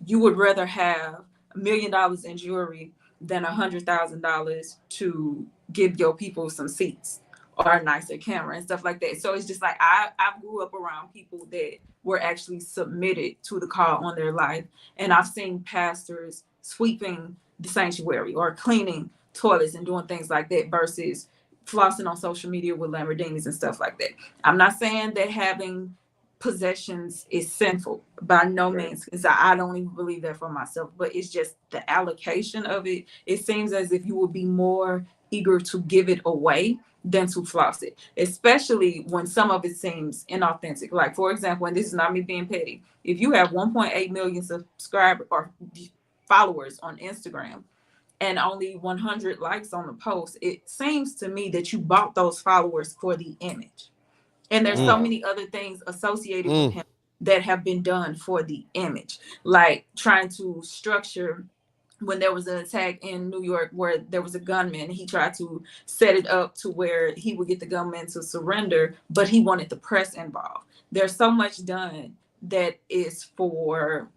you would rather have $1 million in jewelry than $100,000 to give your people some seats or a nicer camera and stuff like that. So it's just like I grew up around people that were actually submitted to the call on their life, and I've seen pastors sweeping the sanctuary or cleaning toilets and doing things like that versus flossing on social media with Lamborghinis and stuff like that. I'm not saying that having possessions is sinful by no means, because I don't even believe that for myself, but it's just the allocation of it. It seems as if you would be more eager to give it away than to floss it, especially when some of it seems inauthentic. Like, for example, and this is not me being petty, if you have 1.8 million subscribers or followers on Instagram and only 100 likes on the post, it seems to me that you bought those followers for the image. And there's so many other things associated with him that have been done for the image, like trying to structure. When there was an attack in New York where there was a gunman, he tried to set it up to where he would get the gunman to surrender, but he wanted the press involved. There's so much done that is for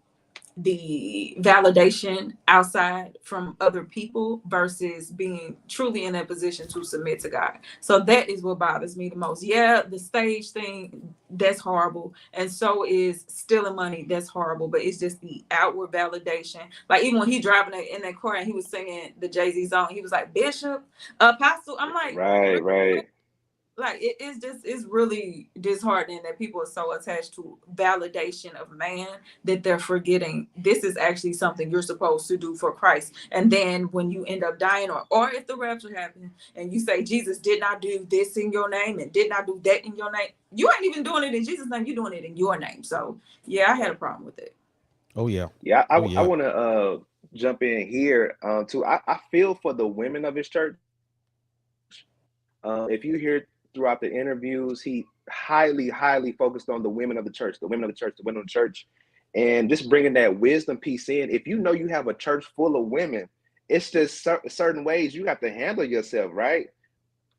the validation outside from other people versus being truly in that position to submit to God. So that is what bothers me the most. Yeah, the stage thing, that's horrible. And so is stealing money, that's horrible. But it's just the outward validation. Like even when he driving in that car and he was singing the Jay-Z song, he was like, Bishop, Apostle. I'm like, right. like it's really disheartening that people are so attached to validation of man that they're forgetting this is actually something you're supposed to do for Christ. And then when you end up dying, or if the rapture happened and you say Jesus did not do this in your name and did not do that in your name, you ain't even doing it in Jesus' name, you're doing it in your name. So yeah, I had a problem with it. Oh yeah. Yeah, I want to jump in here too. I feel for the women of his church. If you hear throughout the interviews, he highly focused on the women of the church, the women of the church, the women of the church, and just bringing that wisdom piece in. If you know you have a church full of women, it's just certain ways you have to handle yourself, right?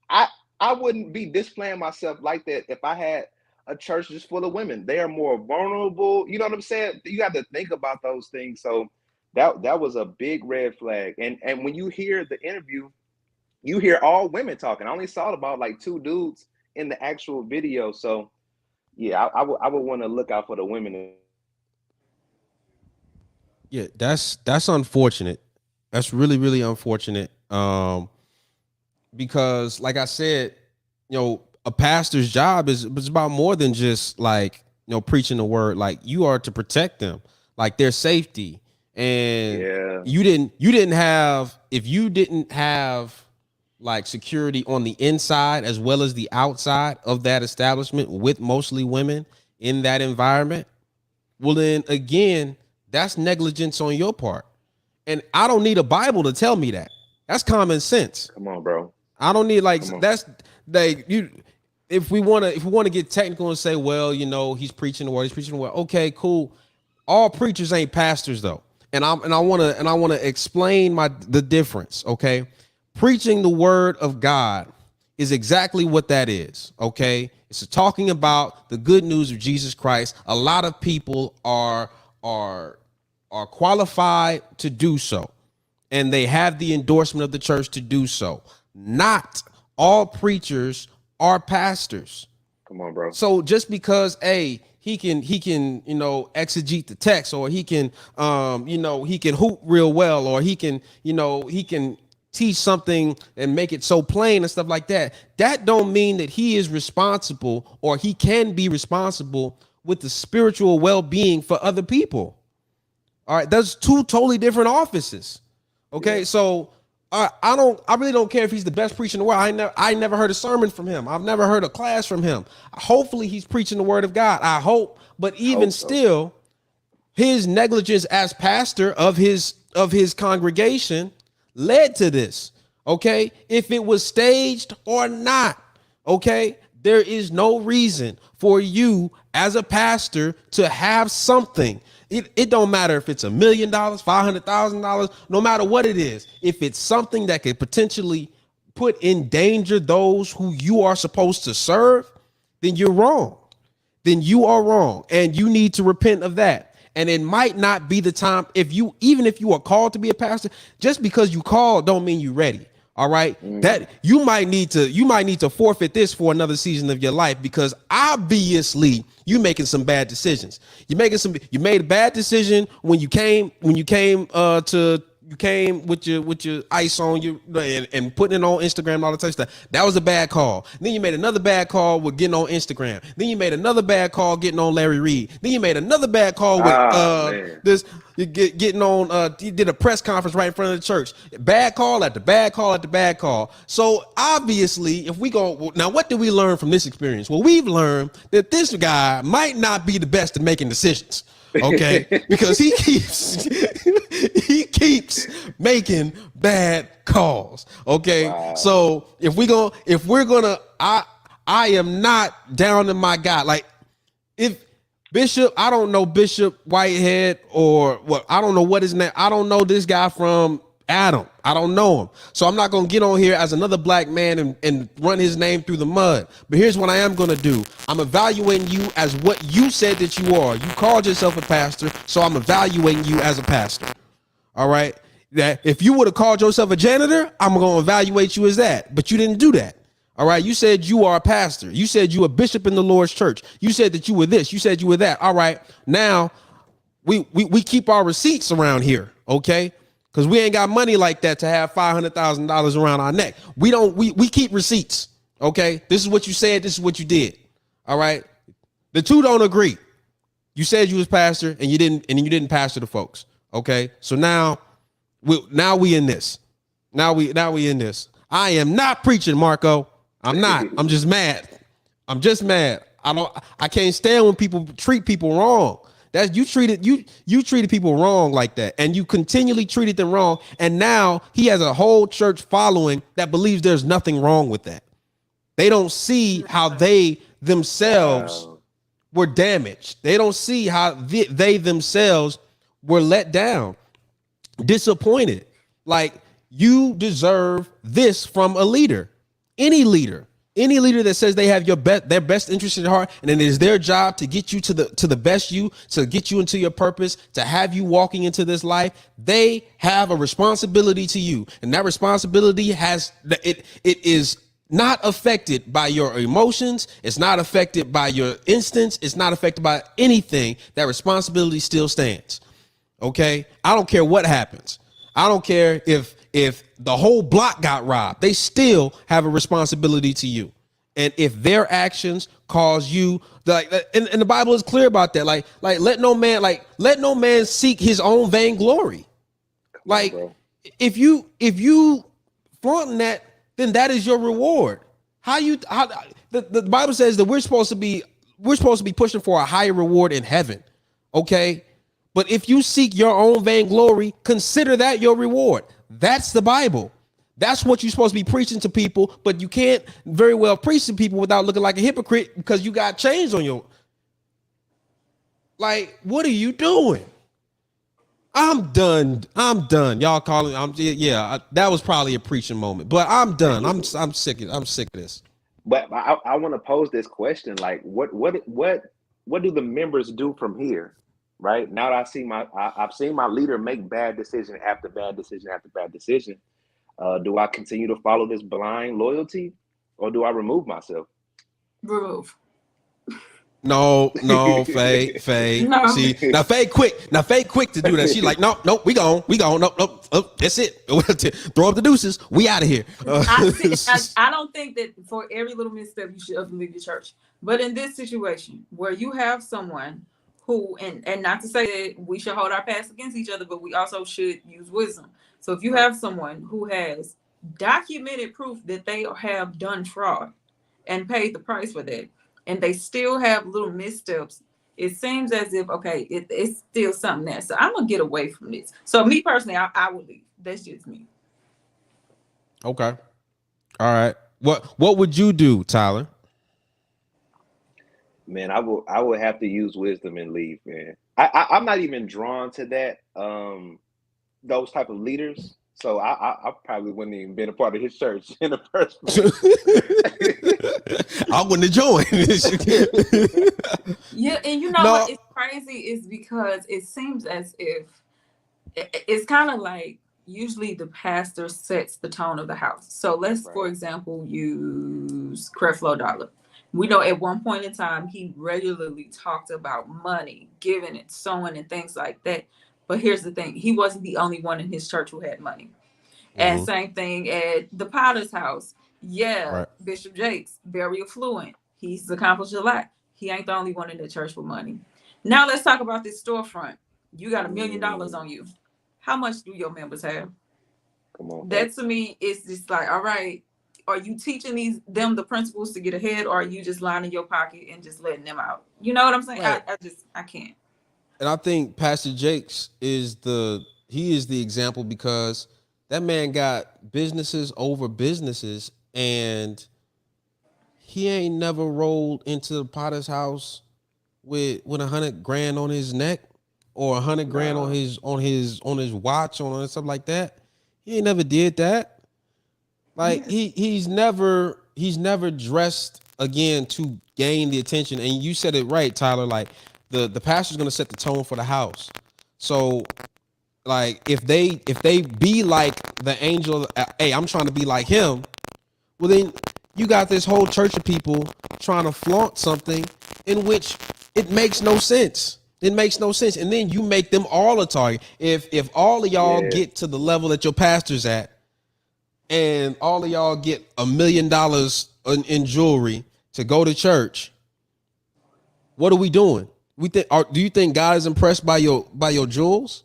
I wouldn't be displaying myself like that if I had a church just full of women. They are more vulnerable. You know what I'm saying? You have to think about those things. So that was a big red flag. And when you hear the interview, you hear all women talking. I only saw about like 2 dudes in the actual video. So yeah, I would want to look out for the women. Yeah, that's unfortunate. That's really unfortunate. Because like I said, a pastor's job is about more than just like, preaching the word. Like, you are to protect them, like their safety. And if you didn't have like security on the inside as well as the outside of that establishment with mostly women in that environment, well then again, that's negligence on your part. And I don't need a Bible to tell me that. That's common sense. Come on, bro. I don't need if we want to get technical and say, well, he's preaching the word, okay, cool. All preachers ain't pastors though. And I want to explain the difference, okay? Preaching the word of God is exactly what that is, okay? It's talking about the good news of Jesus Christ. A lot of people are qualified to do so, and they have the endorsement of the church to do so. Not all preachers are pastors. Come on, bro. So just because he can exegete the text, or he can he can hoop real well, or he can teach something and make it so plain and stuff like that, that don't mean that he is responsible, or he can be responsible with the spiritual well-being for other people. All right, that's 2 totally different offices. Okay, so I really don't care if he's the best preacher in the world. I never heard a sermon from him. I've never heard a class from him. Hopefully he's preaching the word of God. I hope, but even still, his negligence as pastor of his congregation led to this. Okay, if it was staged or not, okay, there is no reason for you as a pastor to have something. It don't matter if it's $1 million, $500,000, no matter what it is. If it's something that could potentially put in danger those who you are supposed to serve, then you're wrong. Then you are wrong, and you need to repent of that. And it might not be the time. Even if you are called to be a pastor, just because you called don't mean you're ready. All right, that you might need to forfeit this for another season of your life, because obviously you making some bad decisions. You made a bad decision when you came with your ice on you and putting it on Instagram and all that type of stuff. That was a bad call. Then you made another bad call with getting on Instagram. Then you made another bad call getting on Larry Reed. Then you made another bad call with getting on. You did a press conference right in front of the church. Bad call after bad call after bad call. So obviously, if we go now, what did we learn from this experience? Well, we've learned that this guy might not be the best at making decisions. Okay, because he keeps making bad calls. Okay, wow. So if we're gonna, I am not down to my guy. Like, if Bishop, I don't know Bishop Whitehead or what, I don't know what his name. I don't know this guy from Adam. I don't know him. So I'm not going to get on here as another black man and run his name through the mud. But here's what I am going to do. I'm evaluating you as what you said that you are. You called yourself a pastor, so I'm evaluating you as a pastor. All right? That if you would have called yourself a janitor, I'm going to evaluate you as that. But you didn't do that. All right? You said you are a pastor. You said you were a bishop in the Lord's church. You said that you were this. You said you were that. All right. Now, we keep our receipts around here, okay? Because we ain't got money like that to have $500,000 around our neck. We keep receipts. Okay, this is what you said. This is what you did. All right, the two don't agree. You said you was pastor and you didn't pastor the folks. Okay, so now we in this. Now we in this. I am not preaching, Marco. I'm not. I'm just mad. I can't stand when people treat people wrong. That you treated people wrong like that, and you continually treated them wrong. And now he has a whole church following that believes there's nothing wrong with that. They don't see how they themselves were damaged. They don't see how they themselves were let down, disappointed. Like, you deserve this from a leader, any leader that says they have their best interest in heart, and it is their job to get you to the best you, to get you into your purpose, to have you walking into this life. They have a responsibility to you, and that responsibility it is not affected by your emotions. It's not affected by your instincts. It's not affected by anything. That responsibility still stands. Okay, I don't care what happens. I don't care if the whole block got robbed. They still have a responsibility to you. And if their actions cause you, and the Bible is clear about that. Like let no man seek his own vainglory. Like, if you flaunting that, then that is your reward. The Bible says that we're supposed to be pushing for a higher reward in heaven. Okay. But if you seek your own vainglory, consider that your reward. That's the Bible. That's what you're supposed to be preaching to people, but you can't very well preach to people without looking like a hypocrite because you got chains on your. Like, what are you doing? I'm done. Y'all calling? That was probably a preaching moment, but I'm done. I'm sick of this. But I want to pose this question: like, what do the members do from here? Right now, I've seen my leader make bad decision after bad decision after bad decision. Do I continue to follow this blind loyalty, or do I remove myself? Remove. No, Faye. No. See, now Faye quick to do that. She's like, no, we gone, nope, that's it. Throw up the deuces. We out of here. I don't think that for every little misstep you should up and leave your church. But in this situation where you have someone who, and not to say that we should hold our past against each other, but we also should use wisdom. So if you have someone who has documented proof that they have done fraud and paid the price for that, and they still have little missteps, it seems as if, okay, it's still something there. So I'm going to get away from this. So me personally, I would leave. That's just me. Okay. All right. What would you do, Tyler? Man, I would have to use wisdom and leave, man. I'm not even drawn to that, those type of leaders. So I probably wouldn't even been a part of his church in the first place. I wouldn't have joined. Yeah, and you know what is crazy is because it seems as if it's kind of like usually the pastor sets the tone of the house. So let's, for example, use Creflo Dollar. We know at one point in time, he regularly talked about money, giving it, sowing, and things like that. But here's the thing. He wasn't the only one in his church who had money. Mm-hmm. And same thing at the Potter's house. Yeah, right. Bishop Jakes, very affluent. He's accomplished a lot. He ain't the only one in the church with money. Now let's talk about this storefront. You got $1 million on you. How much do your members have? Come on. That to me is just like, all right, are you teaching them the principles to get ahead, or are you just lining your pocket and just letting them out? You know what I'm saying? Right. I can't. And I think Pastor Jakes is the example, because that man got businesses over businesses, and he ain't never rolled into the Potter's house with $100,000 on his neck, or $100,000 on his watch, on stuff like that. He ain't never did that. Like, he's never dressed again to gain the attention. And you said it right, Tyler. Like, the pastor's gonna set the tone for the house. So, like, if they be like the angel, hey, I'm trying to be like him. Well, then you got this whole church of people trying to flaunt something in which it makes no sense. It makes no sense. And then you make them all a target. If all of y'all get to the level that your pastor's at, and all of y'all get $1 million in jewelry to go to church, what are we doing? Do you think God is impressed by your jewels?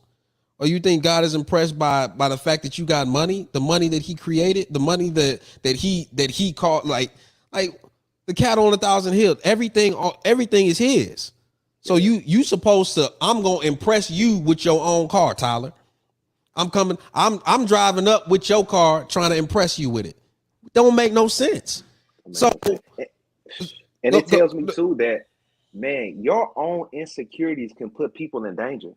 Or you think God is impressed by the fact that you got money, the money that he created, the money that he called like the cattle on 1,000 hills, everything is his. So you supposed to, I'm going to impress you with your own car, Tyler. I'm driving up with your car trying to impress you with it. Don't make no sense. So, and it tells me too that, man, your own insecurities can put people in danger.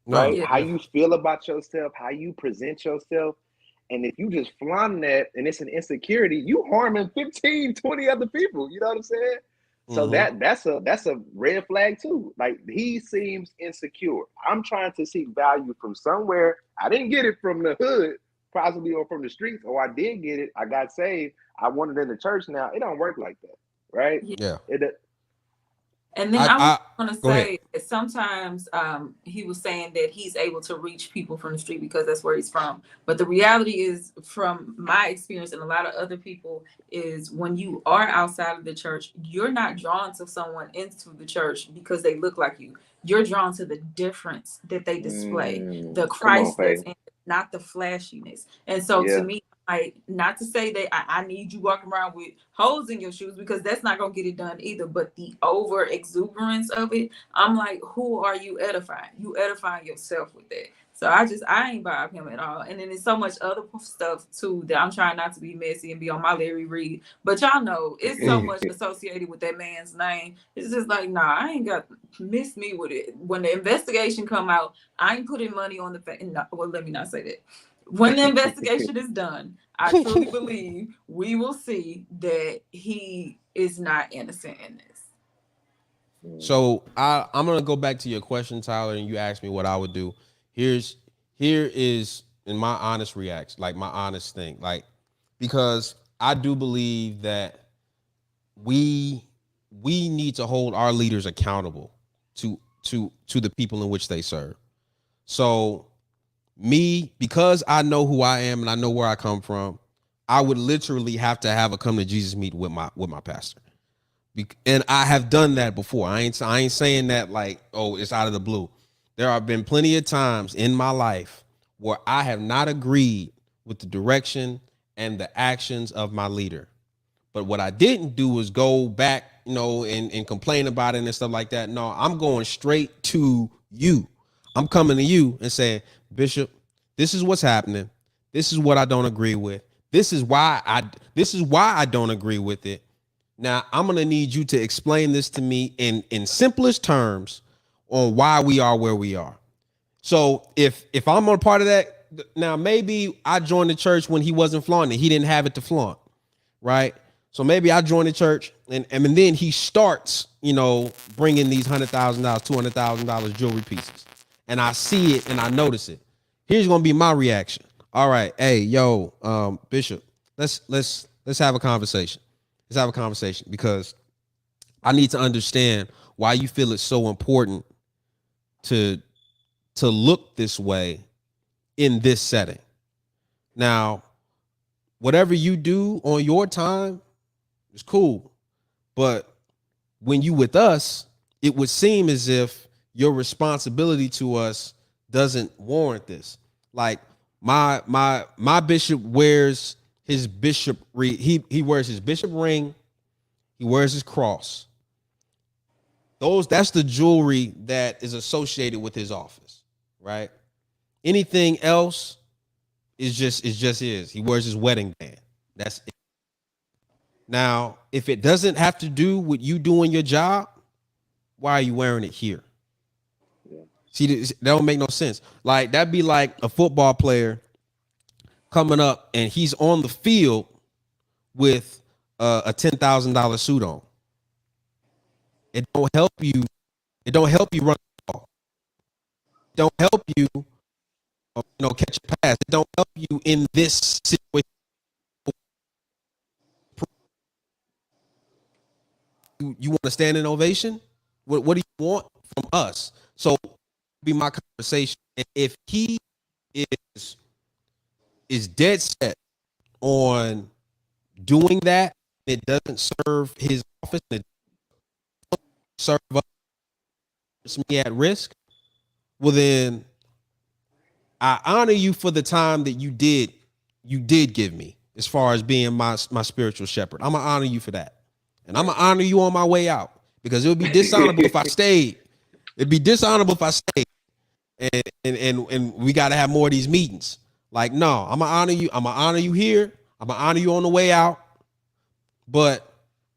Right? How you feel about yourself, how you present yourself. And if you just flaunt that and it's an insecurity, you harming 15, 20 other people. You know what I'm saying? So that's a red flag too. Like, he seems insecure. I'm trying to seek value from somewhere. I didn't get it from the hood, possibly, or from the streets, or I did get it. I got saved. I wanted in the church now. It don't work like that, right? Yeah. And then I want to say that sometimes he was saying that he's able to reach people from the street because that's where he's from. But the reality is, from my experience and a lot of other people, is when you are outside of the church, you're not drawn to someone into the church because they look like you. You're drawn to the difference that they display, the Christ that's in, not the flashiness. And so to me, like, not to say that I need you walking around with holes in your shoes, because that's not going to get it done either. But the over exuberance of it, I'm like, who are you edifying? You edifying yourself with that. So I ain't vibe him at all. And then there's so much other stuff too that I'm trying not to be messy and be on my Larry Reid. But y'all know it's so much associated with that man's name. It's just like, nah, I ain't got miss me with it. When the investigation come out, I ain't putting money on the fact. No, well, let me not say that. When the investigation is done, I truly believe we will see that he is not innocent in this. So I'm gonna go back to your question, Tyler, and you asked me what I would do. Here is in my honest reaction, like my honest thing, like, because I do believe that we need to hold our leaders accountable to the people in which they serve. So me, because I know who I am and I know where I come from, I would literally have to have a come to Jesus meeting with my pastor. And I have done that before. I ain't saying that like, oh, it's out of the blue. There have been plenty of times in my life where I have not agreed with the direction and the actions of my leader. But what I didn't do was go back, and complain about it and stuff like that. No, I'm going straight to you. I'm coming to you and saying, Bishop, this is what's happening. This is what I don't agree with. This is why I don't agree with it. Now, I'm going to need you to explain this to me in simplest terms on why we are where we are. So if I'm a part of that, now maybe I joined the church when he wasn't flaunting. He didn't have it to flaunt, right? So maybe I joined the church and then he starts, bringing these $100,000, $200,000 jewelry pieces. And I see it and I notice it. Here's going to be my reaction. All right. Hey, yo, Bishop, let's have a conversation. Let's have a conversation, because I need to understand why you feel it's so important to look this way in this setting. Now, whatever you do on your time is cool, but when you with us, it would seem as if your responsibility to us doesn't warrant this. Like my bishop wears his bishop, he wears his bishop ring, he wears his cross. That's the jewelry that is associated with his office, right? Anything else is just his. He wears his wedding band. That's it. Now, if it doesn't have to do with you doing your job, why are you wearing it here? Yeah. See, that don't make no sense. Like, that'd be like a football player coming up and he's on the field with a $10,000 suit on. It don't help you. It don't help you run the ball. It don't help you, catch a pass. It don't help you in this situation. You want to stand in ovation? What do you want from us? So be my conversation. And if he is dead set on doing that it doesn't serve his office, and it doesn't serve me at risk, well then I honor you for the time that you did give me as far as being my spiritual shepherd. I'm gonna honor you for that. And I'm gonna honor you on my way out, because it would be dishonorable if I stayed. It'd be dishonorable if I stayed. And we gotta have more of these meetings. Like, no, I'm gonna honor you. I'm gonna honor you here. I'm gonna honor you on the way out. But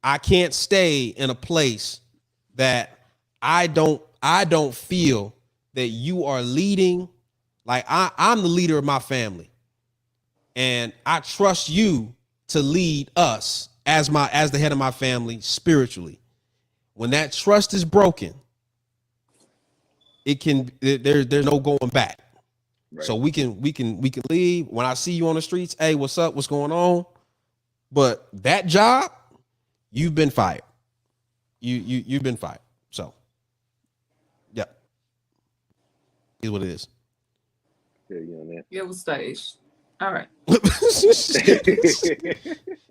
I can't stay in a place that I don't feel that you are leading. Like, I'm the leader of my family, and I trust you to lead us as the head of my family spiritually. When that trust is broken, there's no going back. Right. So we can leave. When I see you on the streets, hey, what's up? What's going on? But that job, you've been fired. You've been fired. So, yeah, is what it is. It was staged. All right.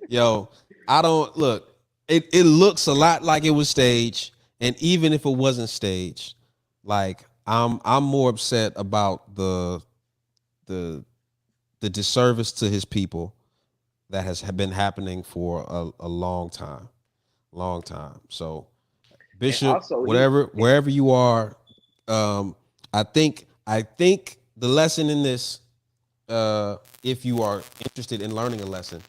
Yo, I don't look. It looks a lot like it was staged, and even if it wasn't staged, like I'm more upset about the disservice to his people that has been happening for a long time. So, Bishop, also, wherever you are, I think the lesson in this, if you are interested in learning a lesson,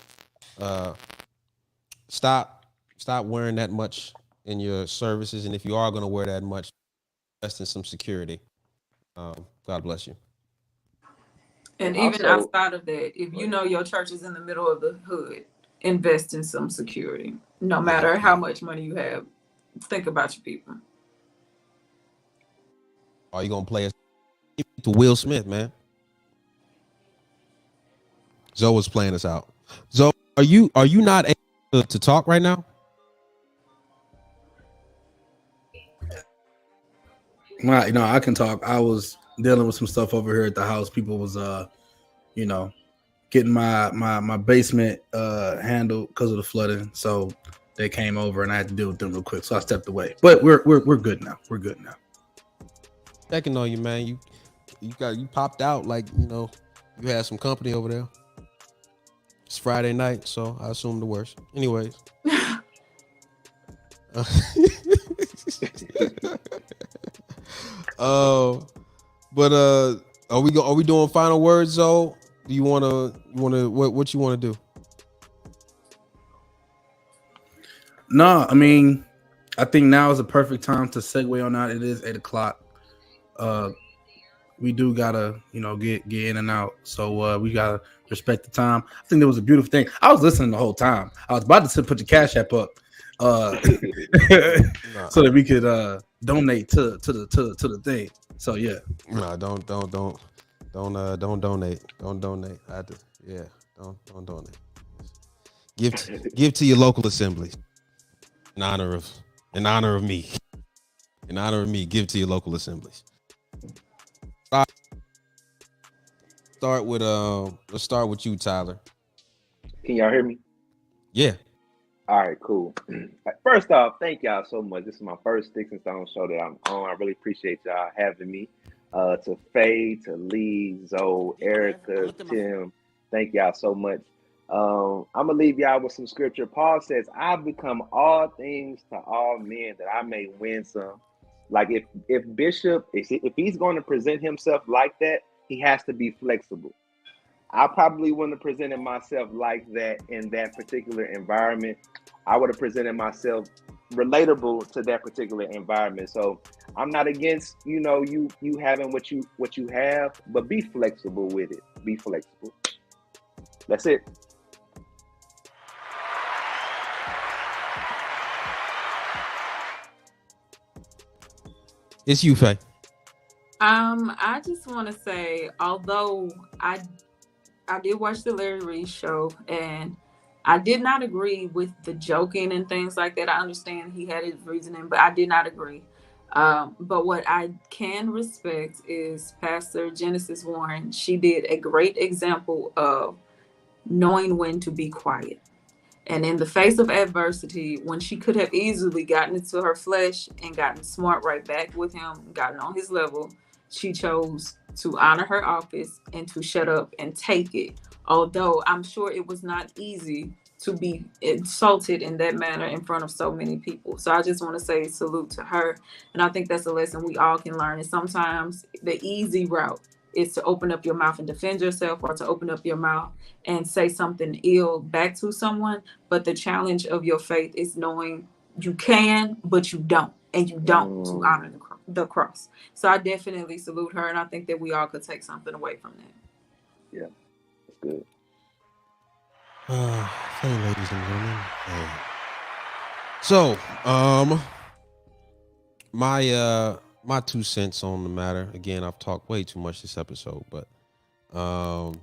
stop wearing that much in your services, and if you are going to wear that much, invest in some security. God bless you. And even outside of that, if you know your church is in the middle of the hood, invest in some security. No matter how much money you have, think about your people. Are you gonna play to Will Smith, man? Zoe was playing us out. Zoe, are you not able to talk right now? No, I can talk. I was dealing with some stuff over here at the house. People was getting my basement handled because of the flooding. So they came over and I had to deal with them real quick. So I stepped away. But we're good now. We're good now. Checking on you, man. You popped out like, you had some company over there. It's Friday night, so I assume the worst. Anyways. But are we doing final words though? Do you wanna what you wanna do? No, I mean, I think now is the perfect time to segue on out. It is 8:00. We do gotta, get in and out. So we gotta respect the time. I think there was a beautiful thing. I was listening the whole time. I was about to put the Cash App up, so that we could donate to the thing. So yeah. No, don't donate. Don't donate. Don't donate. Give to your local assemblies in honor of me. In honor of me, give to your local assemblies. Let's start with you, Tyler. Can y'all hear me? Yeah. All right, cool. First off, thank y'all so much. This is my first Sticks and Stones show that I'm on. I really appreciate y'all having me. To Faye, to Lee, Zoe, Erica, Tim, thank y'all so much. I'm gonna leave y'all with some scripture. Paul says, "I've become all things to all men that I may win some." Like if Bishop, if he's going to present himself like that, he has to be flexible. I probably wouldn't have presented myself like that in that particular environment. I would have presented myself relatable to that particular environment. So I'm not against, you having what you have, but be flexible with it. Be flexible. That's it. It's you, Faye. I just want to say, although I did watch the Larry Reed show and I did not agree with the joking and things like that. I understand he had his reasoning, but I did not agree. But what I can respect is Pastor Genesis Warren. She did a great example of knowing when to be quiet. And in the face of adversity, when she could have easily gotten into her flesh and gotten smart right back with him, gotten on his level, she chose to honor her office and to shut up and take it. Although I'm sure it was not easy to be insulted in that manner in front of so many people. So I just want to say salute to her. And I think that's a lesson we all can learn. And sometimes the easy route is to open up your mouth and defend yourself, or to open up your mouth and say something ill back to someone. But the challenge of your faith is knowing you can, but you don't. And you don't to honor the cross. So I definitely salute her. And I think that we all could take something away from that. Yeah, that's good. Hey, ladies and gentlemen. So, my 2 cents on the matter. Again, I've talked way too much this episode, but I'm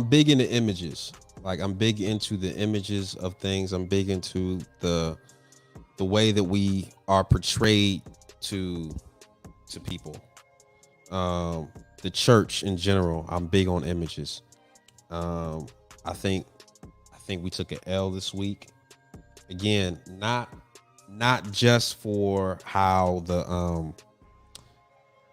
big into images. Like, I'm big into the images of things. I'm big into the way that we are portrayed to people. The church in general, I'm big on images. I think we took an L this week. Again, not just for how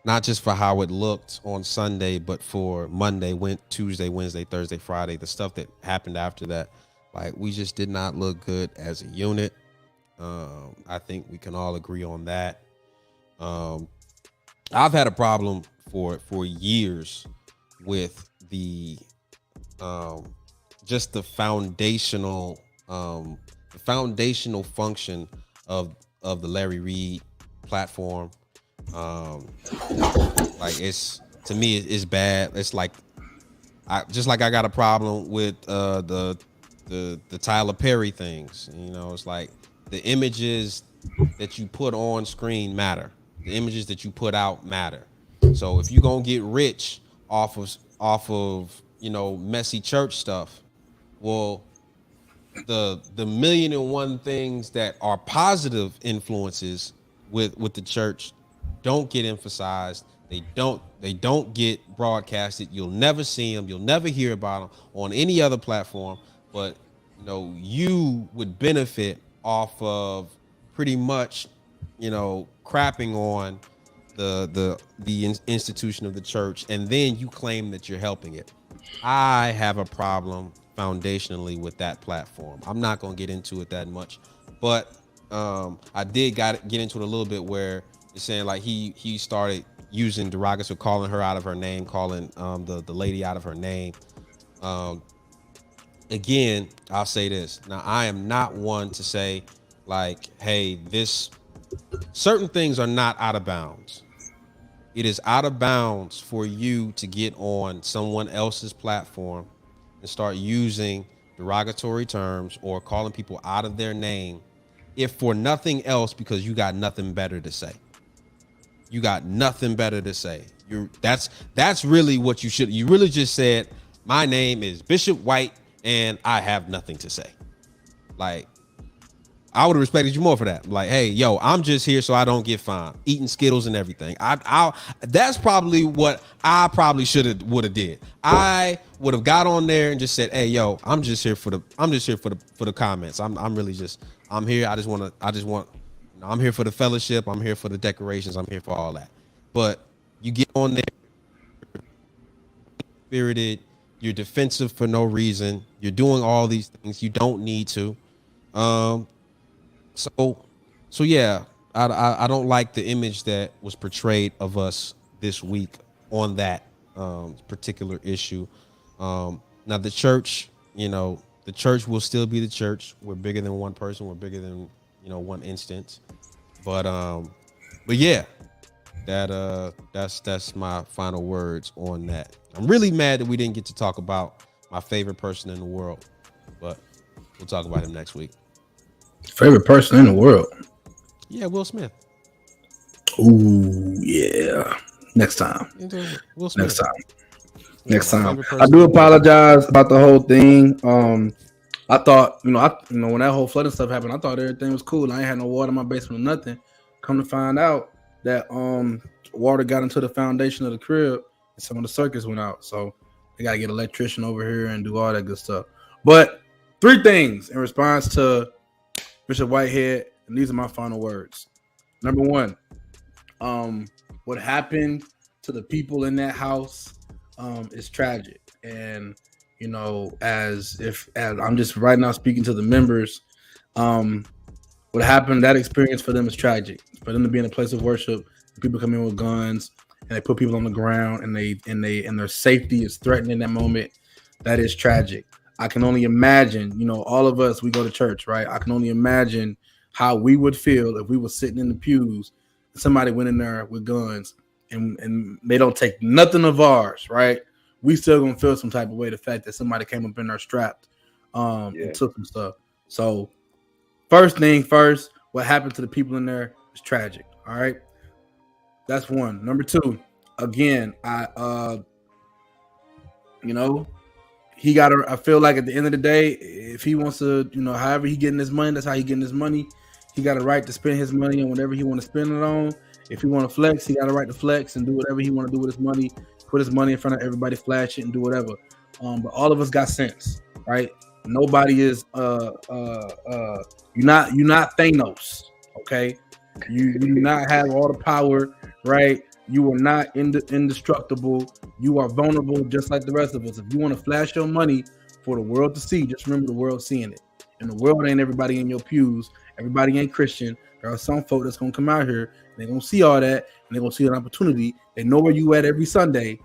not just for how it looked on Sunday, but for Monday, Tuesday, Wednesday, Thursday, Friday, the stuff that happened after that. Like, we just did not look good as a unit. I think we can all agree on that. I've had a problem for years with the just the foundational function of the Larry Reed platform. Like, it's, to me, it's bad. It's like I got a problem with the Tyler Perry things. You know, it's like the images that you put on screen matter. The images that you put out matter. So if you're gonna get rich off of messy church stuff, well, the 1,000,001 things that are positive influences with the church don't get emphasized. They don't get broadcasted. You'll never see them. You'll never hear about them on any other platform. But you would benefit off of pretty much crapping on the institution of the church, and then you claim that you're helping it. I have a problem foundationally with that platform. I'm not going to get into it that much, but I did get into it a little bit, where it's saying like he started using derogatory, calling her out of her name, calling the lady out of her name. Again, I'll say this. Now, I am not one to say like, hey, certain things are not out of bounds. It is out of bounds for you to get on someone else's platform and start using derogatory terms or calling people out of their name, if for nothing else, because you got nothing better to say. You got nothing better to say. That's really what you should. You really just said, my name is Bishop White and I have nothing to say. Like, I would have respected you more for that. Like, hey, yo, I'm just here so I don't get fined, eating Skittles and everything. That's probably what I probably would have did. I would have got on there and just said, hey, yo, I'm just here for the comments. I'm here. I'm here for the fellowship. I'm here for the decorations. I'm here for all that. But you get on there, spirited, you're defensive for no reason. You're doing all these things you don't need to. So yeah, I don't like the image that was portrayed of us this week on that particular issue. Now the church, the church will still be the church. We're bigger than one person. We're bigger than one instance. But yeah, that's my final words on that. I'm really mad that we didn't get to talk about my favorite person in the world, but we'll talk about him next week. Favorite person in the world? Yeah, Will Smith. Ooh, yeah. Next time. Will Smith. Next time. I do apologize about the whole thing. I thought, when that whole flooding stuff happened, I thought everything was cool. I ain't had no water in my basement or nothing. Come to find out that water got into the foundation of the crib and some of the circuits went out. So they got to get an electrician over here and do all that good stuff. But 3 things in response to Bishop Whitehead, and these are my final words. Number 1, what happened to the people in that house is tragic. And, you know, as I'm just right now speaking to the members, what happened, that experience for them is tragic. For them to be in a place of worship, people come in with guns and they put people on the ground and their safety is threatened in that moment. That is tragic. I can only imagine, you know, all of us, we go to church, right? I can only imagine how we would feel if we were sitting in the pews and somebody went in there with guns and they don't take nothing of ours, right? We still gonna feel some type of way, the fact that somebody came up in there strapped and took some stuff. So first thing first, what happened to the people in there is tragic. All right. That's 1. Number 2, again, you know, I feel like at the end of the day, if he wants to, you know, however he getting his money, that's how he getting his money. He got a right to spend his money on whatever he want to spend it on. If he want to flex, he got a right to flex and do whatever he want to do with his money. Put his money in front of everybody, flash it, and do whatever. But all of us got sense, right? Nobody is you're not Thanos, okay? You do not have all the power, right? You are not indestructible. You are vulnerable just like the rest of us. If you want to flash your money for the world to see, just remember the world seeing it. And the world ain't everybody in your pews. Everybody ain't Christian. There are some folk that's going to come out here and they're going to see all that and they're going to see an opportunity. They know where you at every Sunday.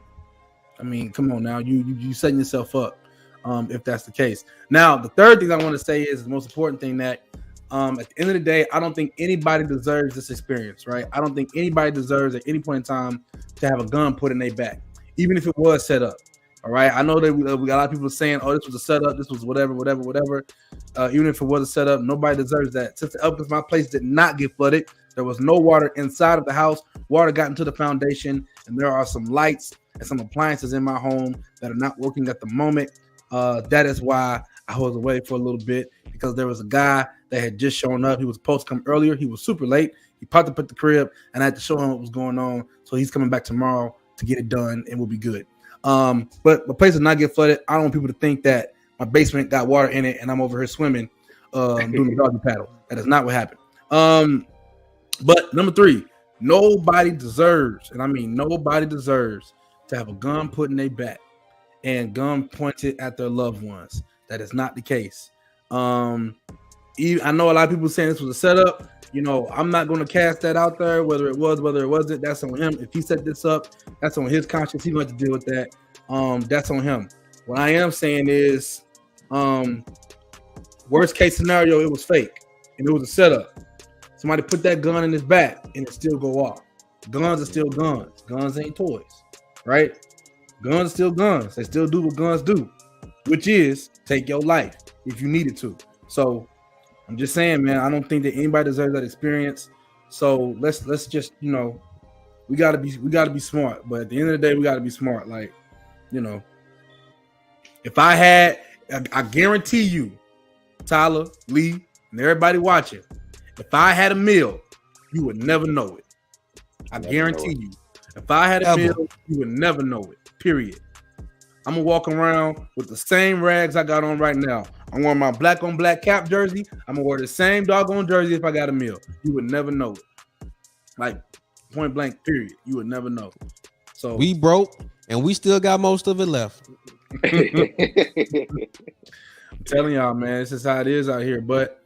I mean, come on now. You setting yourself up if that's the case. Now, the third thing I want to say is the most important thing that at the end of the day, I don't think anybody deserves this experience, right? I don't think anybody deserves at any point in time to have a gun put in their back, even if it was set up. All right. I know that we got a lot of people saying, oh, this was a setup. This was whatever. Even if it was a setup, nobody deserves that. Since the Elkins, my place did not get flooded. There was no water inside of the house. Water got into the foundation, and there are some lights and some appliances in my home that are not working at the moment. That is why I was away for a little bit, because there was a guy that had just shown up. He was supposed to come earlier. He was super late. He popped up at the crib, and I had to show him what was going on. So he's coming back tomorrow to get it done, and we'll be good. But the place did not get flooded. I don't want people to think that my basement got water in it and I'm over here swimming, doing the doggy paddle. That is not what happened. But number 3, nobody deserves, and I mean nobody deserves, to have a gun put in their back and gun pointed at their loved ones. That is not the case. I know a lot of people saying this was a setup. You know, I'm not going to cast that out there, whether it was, whether it wasn't. That's on him. If he set this up, that's on his conscience. He's going to deal with that. That's on him. What I am saying is, worst case scenario, it was fake and it was a setup. Somebody put that gun in his back and it still go off. Guns are still guns. Guns ain't toys, right? Guns are still guns. They still do what guns do, which is take your life if you needed to. So I'm just saying, man, I don't think that anybody deserves that experience. So let's just, you know, we gotta be smart. But at the end of the day, we gotta be smart. Like, you know, if I guarantee you, Tyler, Lee, and everybody watching, if I had a meal, you would never know it. I guarantee you. If I had a meal, you would never know it. Period. I'm gonna walk around with the same rags I got on right now. I'm wearing my black on black cap jersey. I'm gonna wear the same doggone jersey if I got a meal. You would never know it. Like, point blank, period. You would never know. So we broke and we still got most of it left. I'm telling y'all, man, this is how it is out here. But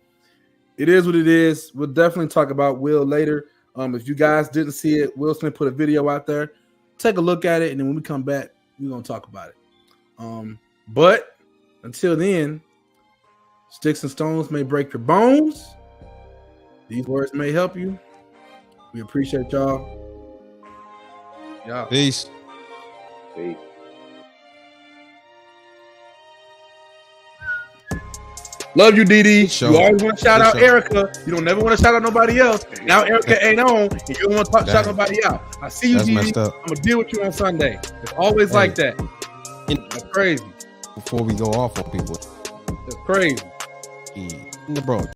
it is what it is. We'll definitely talk about Will later. If you guys didn't see it, Will Smith put a video out there. Take a look at it, and then when we come back, we're gonna talk about it. But until then, sticks and stones may break your bones. These words may help you. We appreciate y'all. Peace. Peace. Love you, DD. Sure. You always want to shout out Erica. You don't never want to shout out nobody else. Now Erica ain't on, and you don't want to shout nobody out. I see you, DD. I'm gonna deal with you on Sunday. It's always like that. That's crazy. Before we go off on people, it's crazy. Bro.